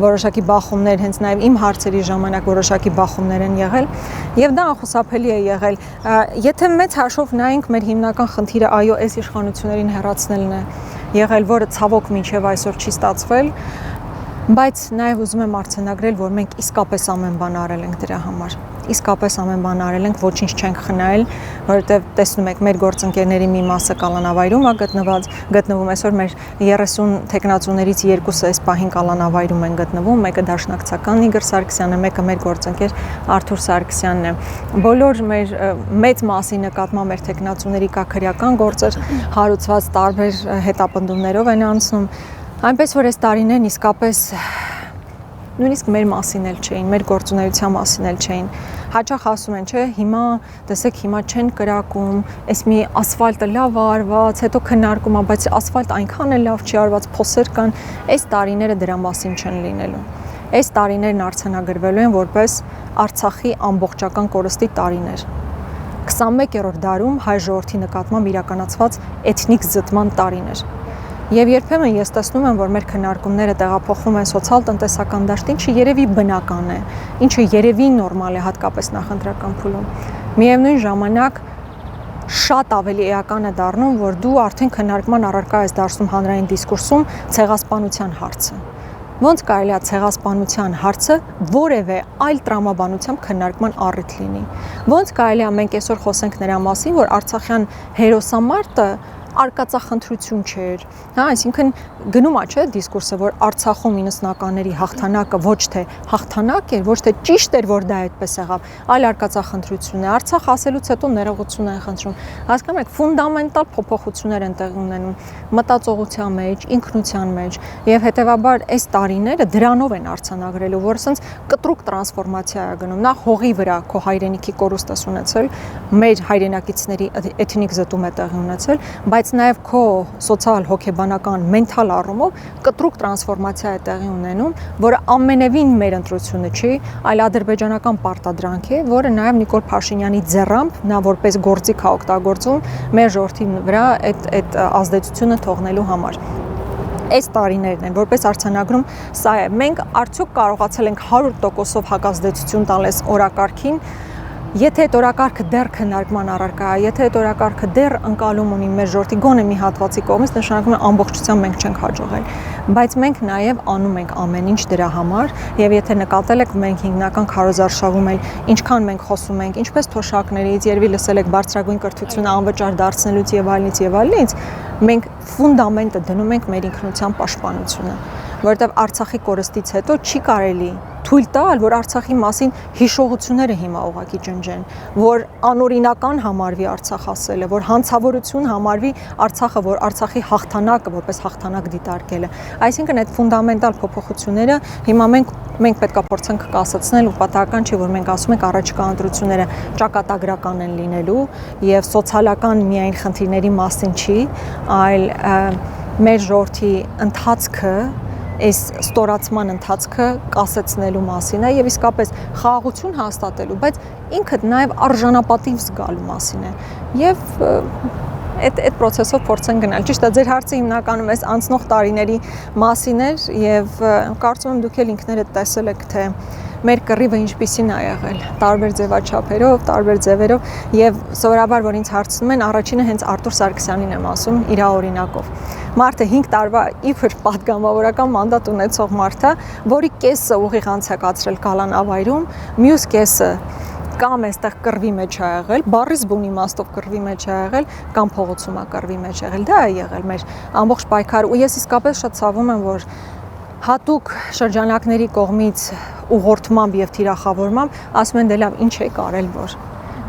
որոշակի բախումներ հենց նաեւ իմ հարցերի ժամանակ որոշակի բախումներ են եղել եւ դա անխուսափելի է եղել եթե մեծ հաշվով նայենք մեր հիմնական խնդիրը այո այս իշխանություններին հեռացնելն է եղել, որը ցավոք մինչև այսօր չի ստացվել, բայց նաև ուզում եմ արձանագրել, որ մենք իսկապես ամեն բան արել ենք դրա համար։ Իսկապես ամեն բան արել ենք, ոչինչ չենք խնայել, որովհետև տեսնում եք մեր գործընկերների մի մասը կալանավայրում է գտնվում այսօր մեր 30 տեխնացուներից 2-ը այս պահին կալանավայրում են գտնվում, մեկը դաշնակցական Իգոր Սարգսյանը, մեկը մեր գործընկեր Արթուր Սարգսյանն է։ Բոլոր մեր մեծ մասի նկատմամբ մեր տեխնացուների կաքրյական գործեր հարուցված տարբեր հետապնդումներով են անցնում, այնպես որ այս տարիներն իսկապես նույնիսկ մեր մասին էլ չէին, մեր գործունեության մասին էլ չէին։ Հաճախ ասում են, չէ, հիմա տեսեք, հիմա չեն կրակում, այս մի ասֆալտը լավ է արված, հետո քննարկում է, բայց ասֆալտ այնքան էլ լավ չի արված, փոսեր կան, այս տարիները դրա մասին չեն լինելու։ Այս տարիներն արձանագրվելու են որպես Արցախի ամբողջական կորստի տարիներ։ 21-րդ դարում հայ ժողովրդի նկատմամբ իրականացված էթնիկ զտման տարիներ։ Եվ երբեմն ես տեսնում եմ, որ մեր քննարկումները տեղափոխվում են սոցիալ-տնտեսական դաշտ, ինչը երևի բնական է, ինչը երևի նորմալ է, հատկապես նախընտրական փուլում։ Միևնույն ժամանակ շատ ավելի էական է դառնում, որ դու արդեն քննարկման առարկա ես դարձնում հանրային դիսկուրսում ցեղասպանության հարցը։ Ոնց կարելի է ցեղասպանության հարցը որևէ այլ տրամաբանությամբ քննարկման առիթ լինի։ Ոնց կարելի է մենք այսօր խոսենք նրա մասին, որ արցախյան հերոսամարտը արկածախնդրություն չէր, հա, այսինքն գնում է, չէ, դիսկուրսը, որ Արցախում 90-ականների հաղթանակը ոչ թե հաղթանակ էր, ոչ թե ճիշտ էր, որ դա այդպես եղավ, այլ արկածախնդրություն է։ Արցախ ասելուց հետո ներողություն են խնդրում։ Հասկանում եք, ֆունդամենտալ փոփոխություններ են տեղի ունենում մտածողության մեջ, ինքնության մեջ, եւ հետեւաբար այս տարիները դրանով են արձանագրելու, որ ասենց կտրուկ տրանսֆորմացիա է գնում։ Նախ հողի վրա քո հայրենիքի կորուստ ես ունեցել, մեր հայրենակիցների էթնիկ զտում է տեղի ունեցել, բայց նաև քո սոցիալ հոգեբանական մենթալ առումով կտրուկ տրանսֆորմացիա է տեղի ունենում, որը ամենևին մեր ընտրությունը չի, այլ ադրբեջանական պարտադրանք է, որը նաև Նիկոլ Փաշինյանի ձեռամբ նա որպես գործիք է օգտագործում մեր ժողովրդի վրա այդ ազդեցությունը թողնելու համար։ Այս տարիներն են, որպես արձանագրում սա է։ Մենք արդյոք կարողացել ենք 100%-ով հակազդեցություն տալ այս օրակարգին, եթե այդ օրակարգը դեռ քննարկման առարկա է, եթե այդ օրակարգը դեռ ընկալում ունի մեր ժողովրդի գոնե մի հատվածի կողմից, նշանակում է ամբողջությամբ մենք չենք հաջողել, բայց մենք նաև անում ենք ամեն ինչ դրա համար, եւ եթե նկատել եք, մենք հիմնական քարոզարշավում էլ ինչքան մենք խոսում ենք, ինչպես թոշակներից, երևի լսել եք բարձրագույն կրթությունը անվճար դարձնելուց եւ այլնից, մենք ֆունդամենտը դնում ենք մեր ինքնության պաշտպանությունը, որովհետեւ Արցախի կորստից հետո չի կարելի թույլ տալ, որ Արցախի մասին հիշողությունները հիմա ուղղակի ջնջեն, որ անօրինական համարվի Արցախ ասելը, որ հանցավորություն համարվի Արցախը, որ Արցախի հաղթանակը որպես հաղթանակ դիտարկելը։ Այսինքն այդ ֆունդամենտալ փոփոխությունները հիմա մենք պետք է փորձենք կասեցնել ու պատահական չի, որ մենք ասում ենք առաջիկա ընտրությունները ճակատագրական են լինելու եւ սոցիալական միայն խնդիրների մասին չի, այլ մեր ժողովրդի ընթացքը այս ստորացման ընթացքը կասեցնելու մասին է եւ իսկապես խաղաղություն հաստատելու, բայց ինքդ նաեւ արժանապատիվ զգալու մասին է։ Եվ այդ process-ով փորձեն գնալ։ Ճիշտ է, ձեր հարցը հիմնականում այս անցնող տարիների մասին էր եւ կարծում եմ դուք էլ ինքներդ տեսել եք, թե մեր կռիվը ինչպիսին է եղել, տարբեր ձևաչափերով, տարբեր ձևերով եւ սովորաբար որ ինձ հարցնում են, առաջինը հենց Արտուր Սարգսյանին եմ ասում իր օրինակով։ Մարդը 5 տարվա իբր պատգամավորական մանդատ ունեցող մարդ է, որի կեսը ուղիղ անցկացրել Կալանավայրում, մյուս կեսը կամ այստեղ կռվի մեջ է եղել, բառից բուն իմաստով կռվի մեջ է եղել, կամ փողոցում է կռվի մեջ եղել։ Դա է եղել մեր ամբողջ պայքարը ու ես իսկապես շատ ցավում եմ, որ հատուկ շրջանակների կողմից ուղղորդմամբ եւ թիրախավորմամբ ասում են դե լավ ինչ է կարել որ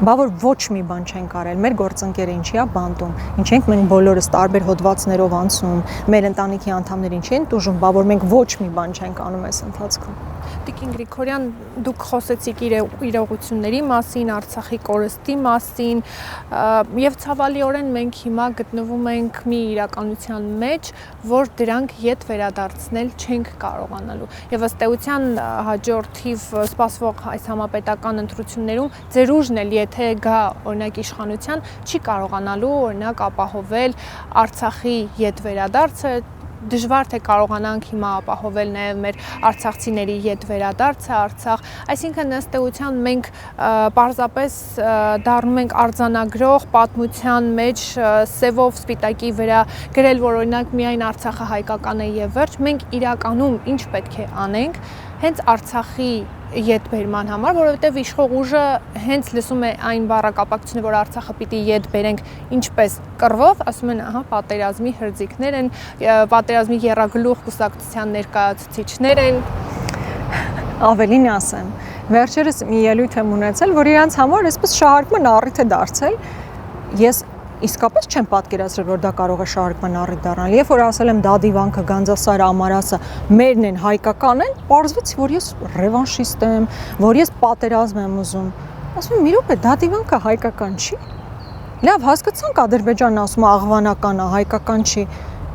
բա որ ոչ մի բան չեն կարել մեր գործընկերը ինչի է բանտում ինչ ենք մենք բոլորս տարբեր հոդվածներով անցնում մեր ընտանիքի անդամներ ինչի են տուժում բա որ մենք ոչ մի բան չենք անում այս ընթացքում Տիկին Գրիգորյան, դուք խոսեցիք իրողությունների մասին, Արցախի կորստի մասին, եւ ցավալիորեն մենք հիմա գտնվում ենք մի իրականության մեջ, որ դրանք ետ վերադարձնել չենք կարողանալու։ Եվ ըստ էության հաջորդ թիվ սպասվող այս համապետական ընտրություններում ձեր ուժն էլ եթե գա օրինակ իշխանության, չի կարողանալու օրինակ ապահովել Արցախի ետ վերադարձը դժվար թե կարողանանք հիմա ապահովել նաև մեր արցախցիների ետ վերադարձը Արցախ, այսինքն ըստ էության մենք պարզապես դառնում ենք արձանագրող պատմության մեջ սևով սպիտակի վրա գրել, որ օրինակ միայն Արցախը հայկական է եւ վերջ, մենք իրականում ինչ պետք է անենք հենց Արցախի ետ բերման համար, որովհետև իշխող ուժը հենց լսում է այն բառակապակցությունը, որ Արցախը պիտի ետ բերենք ինչպես կռվով, ասում են, ահա, պատերազմի հրձիկներ են, պատերազմի եռագլուխ կուսակցության ներկայացուցիչներ են։ Ավելին ասեմ, վերջերս մի ելույթ եմ ունեցել, որ իրանց համար այսպես շահարկման առիթ է դարձել։ Ես իսկապես չեմ պատկերացրել, որ դա կարող է շահարկման առիթ դառնալ։ Երբ որ ասել եմ Դադիվանքը, Գանձասարը, Ամարասը մերն են, հայկական են, պարզվեց, որ ես ռևանշիստ եմ, որ ես պատերազմ եմ ուզում։ Ասում եմ, մի րոպե, Դադիվանքը հայկական չի։ Լավ, հասկացանք Ադրբեջանն ասում է աղվանական է, հայկական չի,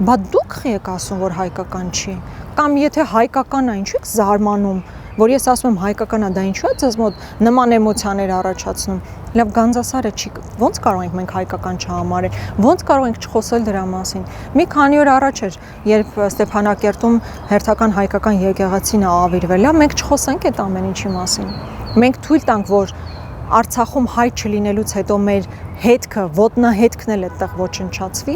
բա դուք եք ասում, որ հայկական չի։ Կամ եթե հայկական է, ինչու եք զարմանում, որ ես ասում եմ հայկականա, դա ինչու է ձեզ մոտ նման էմոցիաներ առաջացնում։ Լավ, Գանձասարը չի, ո՞նց կարող ենք մենք հայկական չհամարել, ո՞նց կարող ենք չխոսել դրա մասին։ Մի քանի օր առաջ էր, երբ Ստեփանակերտում հերթական հայկական եկեղեցին ավիրվել է, մենք չխոսենք այդ ամեն ինչի մասին։ Մենք թույլ տանք, որ Արցախում հայ չլինելուց հետո մեր հետքը, ոտնահետքն էլ այդտեղ ոչնչացվի,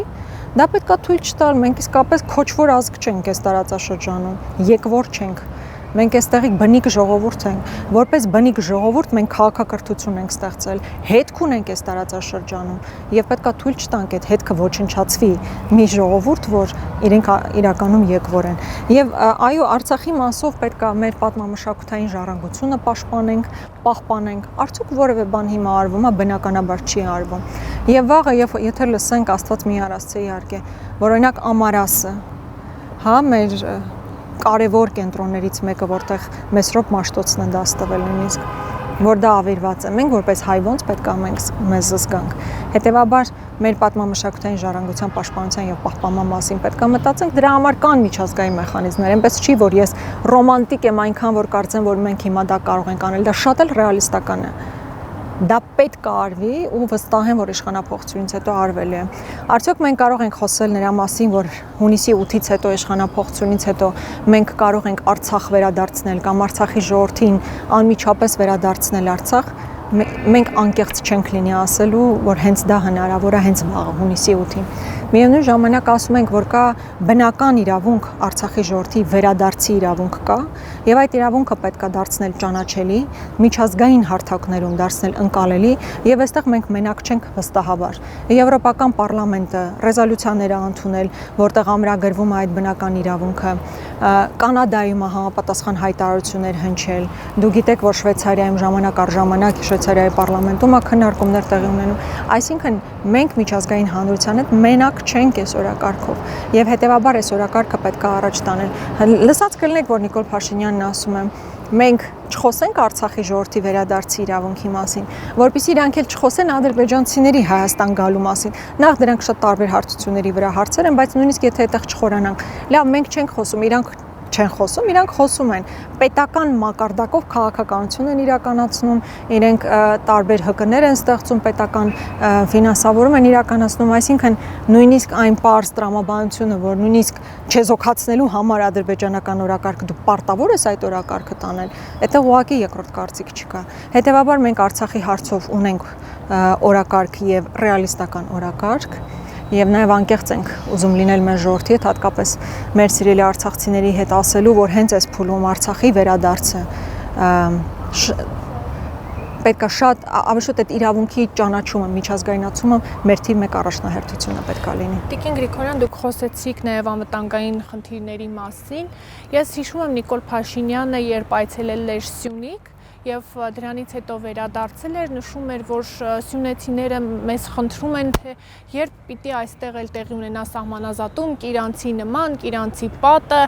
դա պետքա թույլ չտալ, մենք իսկապես քոչվոր ազգ չենք այս տարածաշրջանում, եկվոր չենք։ Մենք այստեղի բնիկ ժողովուրդ ենք, որպես բնիկ ժողովուրդ մենք քաղաքակրթություն ենք ստեղծել, հետք ունենք այս տարածաշրջանում եւ պետքա թույլ չտանք այդ հետքը ոչնչացվի մի ժողովուրդ, որ իրենք իրականում եկվոր են։ Եվ այո, Արցախի մասով պետքա մեր պատմամշակութային ժառանգությունը պահպանենք, արդյոք որևէ բան հիմա արվում է, բնականաբար չի արվում։ Եվ վաղը, եթե լսենք Աստված մի արասցե իհարկե, որ օրինակ Ամարասը, հա, մեր կարևոր կենտրոններից մեկը, որտեղ Մեսրոպ Մաշտոցն է դաս տվել նույնիսկ, որ դա ավիրված է, մենք որպես հայ ոնց պետք է մենք մեզ զսկանք։ Հետևաբար մեր պատմամշակութային ժառանգության պաշտպանության եւ պահպանման մասին պետք է մտածենք, դրա համար կան միջազգային մեխանիզմներ, այնպես չի, որ ես ռոմանտիկ եմ այնքան, որ կարծեմ, որ մենք հիմա դա կարող ենք անել, դա շատ էլ ռեալիստական է։ Դա պետք է արվի ու վստահ եմ, որ իշխանափոխությունից հետո արվել է։ Արդյոք մենք կարող ենք խոսել նրա մասին, որ հունիսի 8-ից հետո իշխանափոխությունից հետո մենք կարող ենք Արցախ վերադարձնել կամ Արցախի ժողովրդին անմիջապես վերադարձնել Արցախ։ Մենք անկեղծ չենք լինի ասելու, որ հենց դա հնարավոր է հենց վաղը հունիսի 8-ին։ Միևնույն ժամանակ ասում ենք, որ կա բնական իրավունք Արցախի ժողովրդի վերադարձի իրավունք կա, եւ այդ իրավունքը պետք է դարձնել ճանաչելի, միջազգային հարթակներում դարձնել ընկալելի, եւ այստեղ մենք մենակ չենք վստահաբար։ Եվրոպական պարլամենտը ռեզոլյուցիաներ է ընդունել, որտեղ ամրագրվում է այդ բնական իրավունքը։ Կանադայում համապատասխան հայտարարություններ հնչել։ Դու գիտեք, որ Շվեյցարիայում ժամանակ առ ժամանակ Շվեյցարիայի պարլամենտում քննարկումներ տեղի ունենում։ Այսինքն մենք միջազգային հանրության հետ մենակ չենք այս օրակարգով եւ հետեւաբար այս օրակարգը պետք է առաջ տանել։ Լսած կլինեք, որ Նիկոլ Փաշինյանն ասում է, մենք չխոսենք Արցախի ժողովրդի վերադարձի իրավունքի մասին, որpիսի իրանք էլ չխոսեն ադրբեջանցիների Հայաստան գալու մասին։ Նախ դրանք շատ տարբեր հարցությունների վրա հարցեր են, բայց նույնիսկ եթե այդտեղ չխորանանք, լավ, մենք չենք խոսում, իրանք չեն խոսում, իրանք խոսում են պետական մակարդակով քաղաքականություն են իրականացնում, իրենք տարբեր ՀԿ-ներ են ստեղծում, պետական ֆինանսավորում են իրականացնում, այսինքն նույնիսկ այն պարզ տրամաբանությունը, որ նույնիսկ չեզոքացնելու համար ադրբեջանական օրակարգը դու պարտավոր ես այդ օրակարգը տանել, այդտեղ ուղղակի երկրորդ կարծիք չկա։ Հետևաբար մենք Արցախի հարցով ունենք օրակարգ եւ ռեալիստական օրակարգ։ Եվ նաև անկեղծ ենք ուզում լինել մեր ժողովրդի հետ, հատկապես մեր սիրելի արցախցիների հետ ասելու, որ հենց այս փուլում Արցախի վերադարձը պետք է շատ ավելի շուտ այդ իրավունքի ճանաչումը, միջազգայնացումը մեր թիվ 1 առաջնահերթությունը պետք է լինի։ Տիկին Գրիգորյան, դուք խոսեցիք նաև անվտանգային խնդիրների մասին։ Ես հիշում եմ Նիկոլ Փաշինյանը, երբ այցելել էր Սյունիք, եւ դրանից հետո վերադարձել էր, նշում էր, որ սյունեցիները մեզ խնդրում են, թե երբ պիտի այստեղ էլ տեղի ունենա սահմանազատում, Կիրանցի նման, Կիրանցի պատը,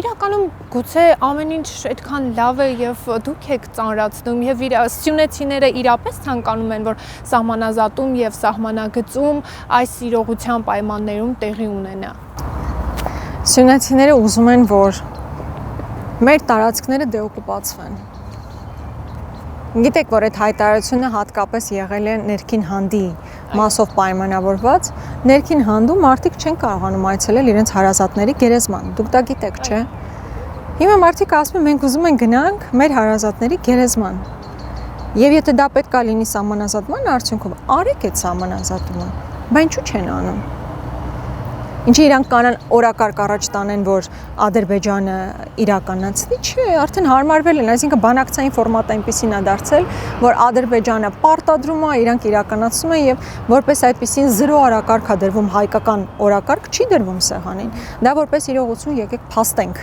իրականում գուցե ամեն ինչ այդքան լավ է եւ դուք եք ծանրացնում եւ սյունեցիները իրապես ցանկանում են, որ սահմանազատում եւ սահմանագծում այս իրողության պայմաններում տեղի ունենա։ Սյունեցիները ուզում են, որ մեր տարածքները դեօկուպացվեն։ Գիտեք, որ այդ հայտարարությունը հատկապես եղել է ներքին հանդի մասով պայմանավորված, ներքին հանդում մարդիկ չեն կարողանում այցելել իրենց հարազատների գերեզման, դուք դա գիտեք, չէ՞։ Հիմա մարդիկ ասում են, մենք ուզում ենք գնանք մեր հարազատների գերեզման։ Եվ եթե դա պետք է լինի սահմանազատման արդյունքով, արեք այդ սահմանազատումը, բայց ինչու չեն անում։ Ինչի իրանք կանան օրակարգ առաջ տանեն, որ Ադրբեջանը իրականացնի, չէ, արդեն հարմարվել են, այսինքն բանակցային ֆորմատը այնպեսին է դարձել, որ Ադրբեջանը պարտադրում է, իրանք իրականացնում են եւ որպես այդպեսին 0 օրակարգ է դրվում, հայկական օրակարգ չի դրվում սեղանին։ Դա որպես իրողություն եկեք փաստենք։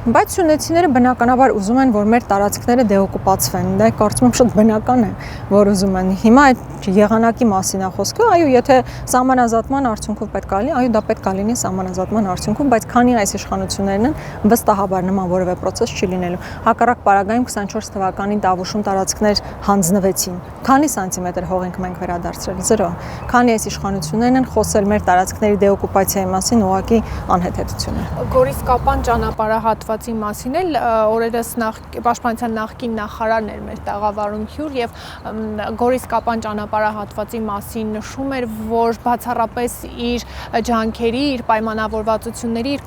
Բայց սյունեցիները բնականաբար ուզում են, որ մեր տարածքները դեօկուպացվեն, դա կարծում եմ շատ բնական է, որ ուզում են։ Հիմա այդ եղանակի մասին է խոսքը, այո, եթե սահմանազատման արդյունքով պետք է լինի, այո, դա պետք է լինի սահմանազատման արդյունքով, բայց քանի այս իշխանություններն են, վստահաբար նման որևէ process չի լինելու։ Հակառակ պարագայում 24 թվականին Տավուշում տարածքներ հանձնվեցին։ Քանի սանտիմետր հող ենք մենք վերադարձրել, 0։ Քանի այս իշխանություններն են խոսել մեր տարածքների դեօկուպացիայի մասին, ուղղակի անհեթեթություն է։ Գորիս-Կապան ճանապարհատված հատվածի մասին էլ օրերս պաշտպանության նախկին նախարարն էր մեր տաղավարում հյուր եւ Գորիս Կապան ճանապարհահատվածի մասին նշում էր, որ բացառապես իր ջանքերի, իր պայմանավորվածությունների, իր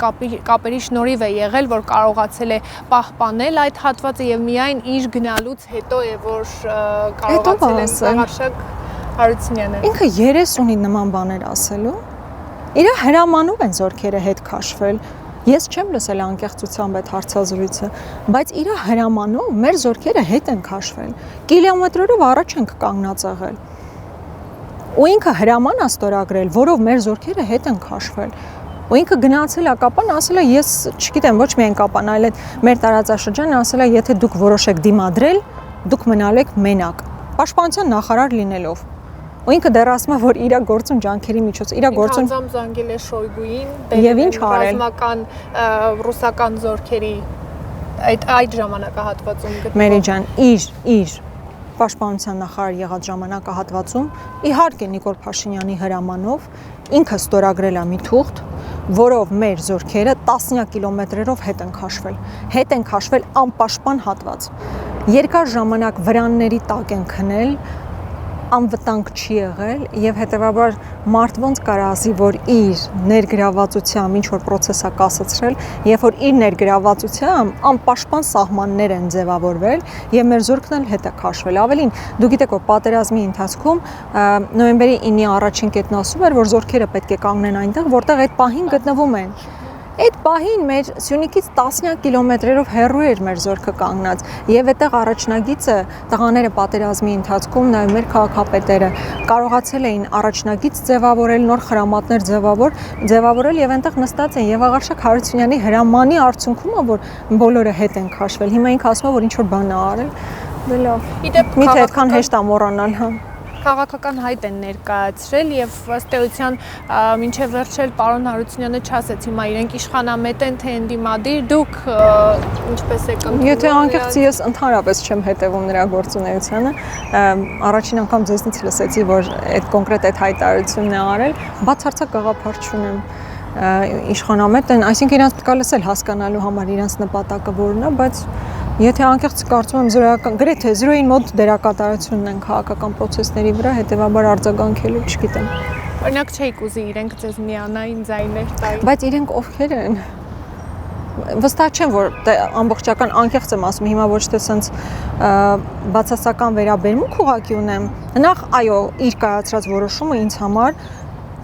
կապերի շնորհիվ է եղել, որ կարողացել է պահպանել այդ հատվածը եւ միայն իր գնալուց հետո է որ կարողացել է Արշակ Հարությունյանը։ Ինքը 30 ունի նման բաներ ասելու։ Իր հրամանով են զորքերը հետ քաշվել։ Ես չեմ լսել անկեղծությամբ այդ հարցազրույցը, բայց իր հրամանով մեր զորքերը հետ են քաշվել։ Կիլոմետրերով առաջ ենք կանգնած եղել։ Ու ինքը հրաման է ստորագրել, որով մեր զորքերը հետ են քաշվել։ Ու ինքը գնացել է Կապան, ասել է ես չգիտեմ, ոչ միայն Կապան, այլ այդ մեր տարածաշրջանը ասել է, եթե դուք որոշեք դիմադրել, դուք մնալ եք մենակ։ Պաշտպանության նախարար լինելով։ Ու ինքը դեռ ասում է, որ իր գործուն ջանքերի միջոցով, իր գործուն զանգել է Շոյգուին, եւ ինչ արել ռազմական ռուսական զորքերի այդ ժամանակահատվածում գտնվում։ Մերի ջան, իր պաշտպանության նախարար եղած ժամանակահատվածում իհարկե Նիկոլ Փաշինյանի հրամանով ինքը ստորագրել է մի թուղթ, որով մեր զորքերը տասնյակ կիլոմետրերով հետ են քաշվել անպաշտպան հատված։ Երկար ժամանակ վրանների տակ են քնել, անվտանգ չի եղել եւ հետեւաբար մարդ ոնց կարա ասի, որ իր ներգրավվածությամբ ինչ որ process-ա կասեցրել, երբ որ իր ներգրավվածությամբ անպաշտպան սահմաններ են ձևավորվել եւ մեր զորքն էլ հետ է քաշվել։ Ավելին, դու գիտեք, որ պատերազմի ընթացքում նոյեմբերի 9-ի առաջին կետն ասում էր, որ զորքերը պետք է կանգնեն այնտեղ, որտեղ այդ պահին գտնվում են։ Այդ պահին մեր Սյունիքից տասնյակ կիլոմետրերով հեռու էր մեր զորքը կանգնած եւ այդտեղ առաջնագիծը տղաները պատերազմի ընթացքում նաեւ մեր քաղաքապետերը կարողացել էին առաջնագիծ ձևավորել, նոր խրամատներ ձևավորել եւ այնտեղ նստած են եւ Արշակ Հարությունյանի հրամանի արդյունքում է որ բոլորը հետ են քաշվել։ Հիմա ինքը ասում է որ ինչ որ բան է արել։ Դե լավ։ Միթե այդքան հեշտ է մոռանալ, հա։ Քաղաքական հայտ են ներկայացրել եւ ըստ էության մինչեւ վերջել պարոն Հարությունյանը չասեց հիմա իրենք իշխանամետ են թե ընդդիմադիր դուք ինչպես եք ընդունում։ Եթե անկեղծ ես ընդհանրապես չեմ հետևում նրա գործունեությանը, առաջին անգամ ձեզնից լսեցի, որ այդ կոնկրետ այդ հայտարարությունն է արել, բացարձակ գաղափար չունեմ իշխանամետ են, այսինքն իրանց պետք է լսել հասկանալու համար իրանց նպատակը որն է, բայց եթե անկեղծ կարծում եմ գրեթե զրոյին մոտ դերակատարությունն են քաղաքական process-ների վրա, հետեւաբար արձագանքելու չգիտեմ։ Օրինակ չէիք ուզի իրենք ձեզ միանային ձայներ տային։ Բայց իրենք ովքեր են։ Վստահ չեմ, որ ամբողջական անկեղծ եմ ասում, հիմա ոչ թե սենց բացասական վերաբերմունք ուղղակի ունեմ։ Նախ այո, իր կայացրած որոշումը ինձ համար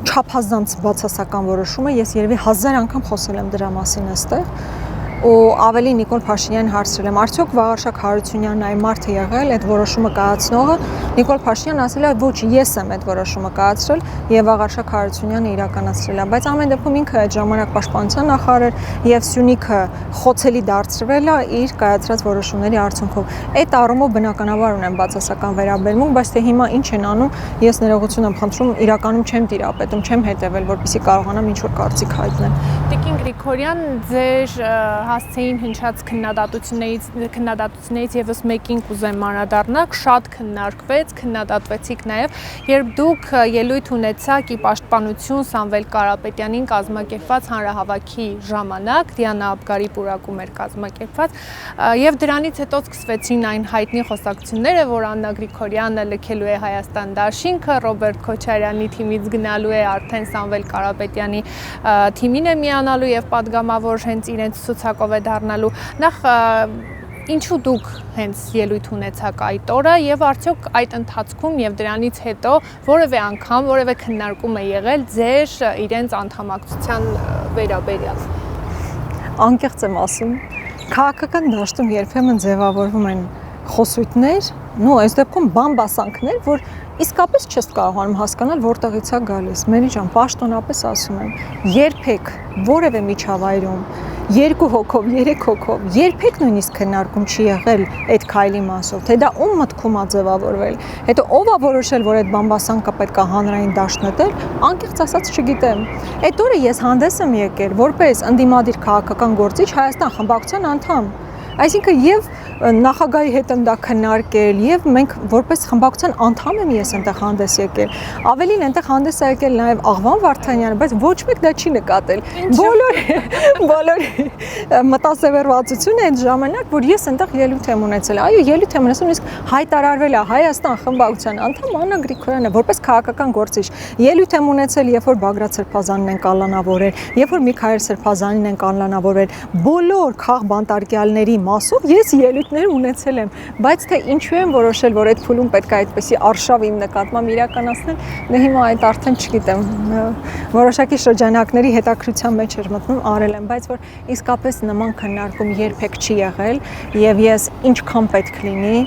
չափազանց բացասական որոշում է, ես երևի 1000 անգամ խոսել եմ դրա մասին այստեղ։ Ու ավելի Նիկոլ Փաշինյանին հարցրել եմ, արդյոք Վաղարշակ Հարությունյանն այ մարդը եղել այդ որոշումը կայացնողը, Նիկոլ Փաշինյանն ասել է, ոչ, ես եմ այդ որոշումը կայացրել եւ Վաղարշակ Հարությունյանը իրականացրել է, բայց ամեն դեպքում ինքը այդ ժամանակ պաշտպանության նախարար եւ Սյունիքը խոցելի դարձրվել է իր կայացրած որոշումների արդյունքով։ Այդ առումով բնականաբար ունեմ բացասական վերաբերմունք, բայց թե հիմա ինչ են անում, ես ներողություն եմ խնդրում, իրականում չեմ տիրապետում, չեմ հետևել, որպեսզի կարողանամ ինչ որ կարծիք հայտնել։ Տիկին Գրիգորյան, ձեր հասցեին հնչած քննադատություններից եւս մեկին կուզեմ անդրադառնալ, շատ քննադատվեցիք նաեւ, երբ դուք ելույթ ունեցաք ի պաշտպանություն Սամվել Կարապետյանին կազմակերպված հանրահավաքի ժամանակ, Դիանա Աբգարի պուրակում էր կազմակերպված, եւ դրանից հետո սկսվեցին այն հայտնի խոսակցությունները, որ Աննա Գրիգորյանը լքելու է Հայաստան դաշինքը, Ռոբերտ Քոչարյանի թիմից գնալու է արդեն Սամվել Կարապետյանի թիմին է միանալու եւ падգամավոր հենց իրենց ցուցակով է դառնալու։ Նախ ինչու դուք հենց ելույթ ունեցաք այդ օրը եւ արդյոք այդ ընթացքում եւ դրանից հետո որևէ անգամ որևէ քննարկում է եղել ձեր իրենց անդամակցության վերաբերյալ։ Անկեղծ եմ ասում, քաղաքական դաշտում երբեմն ձևավորվում են խոսույթներ, այս դեպքում բամբասանքներ, որ իսկապես չես կարողանում հասկանալ որտեղից է գալիս։ Մերի ջան, պաշտոնապես ասում եմ, երբեք որևէ միջավայրում 2 հոգով, 3 հոգով, երբեք նույնիսկ քննարկում չի եղել այդ քայլի մասով, թե դա ում մտքում է ձևավորվել։ Հետո ով է որոշել, որ այդ բամբասանքը պետք է հանրային դաշտ նետել, անկեղծ ասած չգիտեմ։ Այդ օրը ես հանդես եմ եկել որպես ընդդիմադիր քաղաքական գործիչ Հայաստան խմբակցության անդամ։ Այսինքն եւ նախագահի հետ եմ դա քննարկել եւ մենք որպես խմբակցության անդամ եմ ես այնտեղ հանդես եկել։ Ավելին այնտեղ հանդես է եկել նաեւ Աղվան Վարդանյանը, բայց ոչ մեկ դա չի նկատել։ Բոլոր մտասևեռվածությունը այդ ժամանակ, որ ես այնտեղ ելույթ եմ ունեցել։ Այո, ելույթ եմ ունեցել, իսկ հայտարարվել է Հայաստան խմբակցության անդամ Աննա Գրիգորյանը որպես քաղաքական գործիչ։ Ելույթ եմ ունեցել, երբ որ Բագրատ Սրբազանին են կալանավորել, երբ որ Միքայել Սրբազանին են կալանավորել, բոլոր քաղբանտարկյալների մասով ես ելույթներ ունեցել եմ, բայց թե ինչու եմ որոշել, որ այդ փուլում պետք է այդպեսի արշավ իմ նկատմամբ իրականացնել, դե հիմա այդ արդեն չգիտեմ, որոշակի շրջանակների հետաքրության մեջ էր մտնում, արել եմ, բայց որ իսկապես նման քննարկում երբեք չի եղել եւ ես ինչքան պետք լինի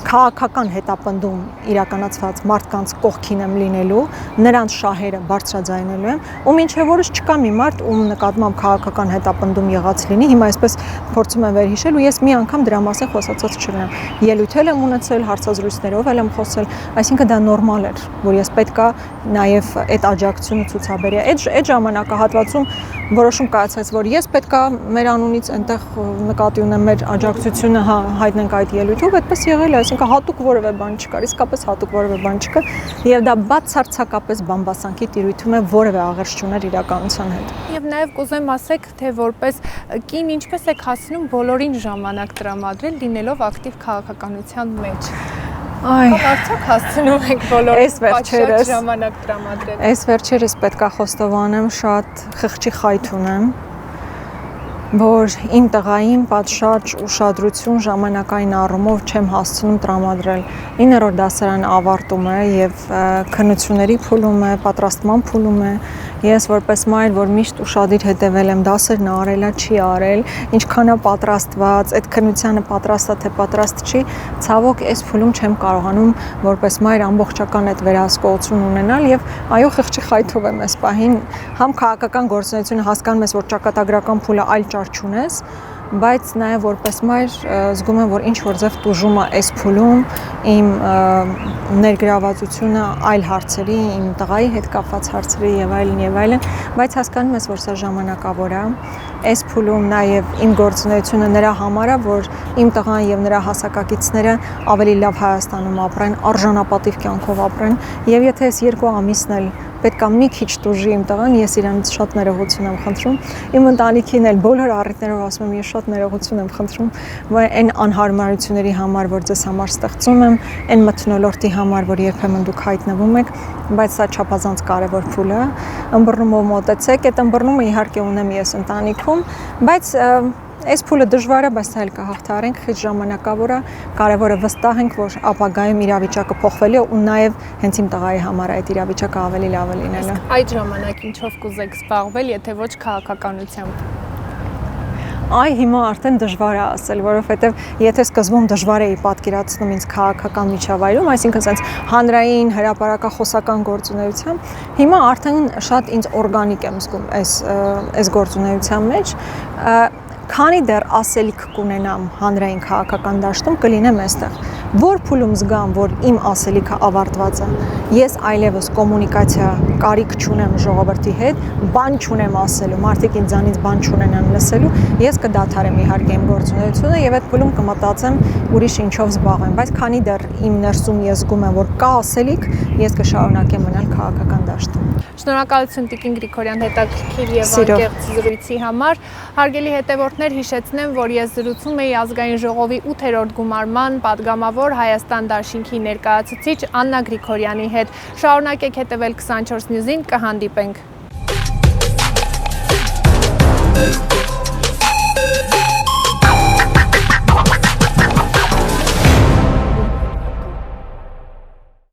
քաղաքական հետապնդում իրականացված մարդկանց կողքին եմ լինելու, նրանց շահերը բարձրաձայնելու եմ, ու մինչև որս չկա մի մարդ, ում նկատմամբ քաղաքական հետապնդում եղած լինի, հիմա այսպես փորձում եմ վերհիշել ու ես մի անգամ դրա մասին խոսացած չունեմ։ Ելույթել եմ ունեցել, հարցազրույցներով եմ խոսել, այսինքն դա նորմալ էր, որ ես պետքա նաև այդ աջակցությունը ցուցաբերեի։ Այդ ժամանակահատվածում որոշում կայացած, որ ես պետքա մեր անունից այնտեղ նկատի ունեմ մեր աջակցությունը հայտնենք այդ ելույթով, այդպես եղել է, այսինքն հատուկ որևէ բան չկար, իսկապես հատուկ որևէ բան չկար, եւ դա բացարձակապես բամբասանքի տիրույթում է, որևէ աղերս չուներ իրականության հետ։ Եվ նաեւ կուզեմ ասեք, թե որպես կին ինչպես եք հասնում բոլորին ժամանակ տրամադրել, լինելով ակտիվ քաղաքականության մեջ։ Արդյոք հասցնում եք բոլորին պատշաճ ժամանակ տրամադրել։ Այս վերջերս պետքա խոստովանեմ, շատ խղճի խայթ ունեմ, որ իմ տղային պատշաճ ուշադրություն ժամանակային առումով չեմ հասցնում տրամադրել։ 9-րդ դասարան ավարտում է եւ քննությունների փուլում է, պատրաստման փուլում է։ Ես որպես մայր, որ միշտ ուշադիր հետևել եմ դասերն արելա, չի արել, ինչքան է պատրաստված, այդ քննությանը պատրաստ է թե պատրաստ չի, ցավոք այս փուլում չեմ կարողանում որպես մայր ամբողջական այդ վերահսկողություն ունենալ եւ այո, խղճի խայթով եմ այս պահին, համ քաղաքական գործունեությունը հասկանում ես, որ ճակատագրական փուլը այլ ճար չունես, բայց նաև որպես մայր զգում եմ, որ ինչ որ ձև տուժում է այս փուլում իմ ներգրավվածությունը այլ հարցերի, իմ տղայի հետ կապված հարցերի եւ այլն, բայց հասկանում ես, որ սա ժամանակավոր է։ Այս փուլում նաև իմ գործունեությունը նրա համար է, որ իմ տղան եւ նրա հասակակիցները ավելի լավ Հայաստանում ապրեն, արժանապատիվ կյանքով ապրեն, եւ եթե այս 2 ամիսն էլ պետք է մի քիչ տուժի իմ տղան, ես իրանից շատ ներողություն եմ խնդրում։ Իմ ընտանիքին էլ բոլոր առիթներով ասում եմ, ես շատ ներողություն եմ խնդրում, որ այն անհարմարությունների համար, որ ձեզ համար ստեղծում եմ, այն մթնոլորտի համար, որ երբեմն դուք հայտնվում եք, բայց սա չափազանց կարևոր փուլ է։ Ըմբռնումով մոտեցեք, այդ ըմբռնումը իհարկե ունեմ ես ընտանիքում, բայց այս փուլը դժվար է, բայց դա էլ կհաղթահարենք, խիստ ժամանակավոր է, կարևորը վստահ ենք, որ ապագայում իրավիճակը փոխվելու է ու նաև հենց իմ տղայի համար այդ իրավիճակը ավելի լավ է լինելու։ Այդ ժամանակ ինչով կուզեք զբաղվել, եթե ոչ քաղաքականությամբ։ Այ հիմա արդեն դժվար է ասել, որովհետև եթե սկզբում դժվար էի պատկերացնում ինձ քաղաքական միջավայրում, այսինքն sense հանրային հրապարակախոսական գործունեությամբ, հիմա արդեն շատ ինձ օրգանիկ եմ զգում այս գործունեության մեջ, քանի դեռ ասելիք կունենամ հանրային քաղաքական դաշտում, կլինեմ այստեղ։ Որ փուլում զգամ, որ իմ ասելիքը ավարտված է, ես այլևս կոմունիկացիա կարիք չունեմ ժողովրդի հետ, բան չունեմ ասելու, մարդիկ ինձանից բան չունենան լսելու, ես կդադարեմ իհարկե իմ գործունեությունը եւ այդ փուլում կմտածեմ ուրիշ ինչով զբաղվեմ, բայց քանի դեռ իմ ներսում ես զգում եմ, որ կա ասելիք, ես կշարունակեմ մնալ քաղաքական դաշտում։ Շնորհակալություն Տիկին Գրիգորյան հետաքրքիր եւ անկեղծ զրույցի համար։ Հարգելի հետևորդներ, հիշեցնեմ, որ ես զրուցում էի Ազգային ժողովի 8-րդ գումարման падգամավոր Հայաստան դաշինքի ներկայացուցիչ Աննա Գրիգորյանի հետ։ Շարունակեք հետևել 24 News-ին, կհանդիպենք։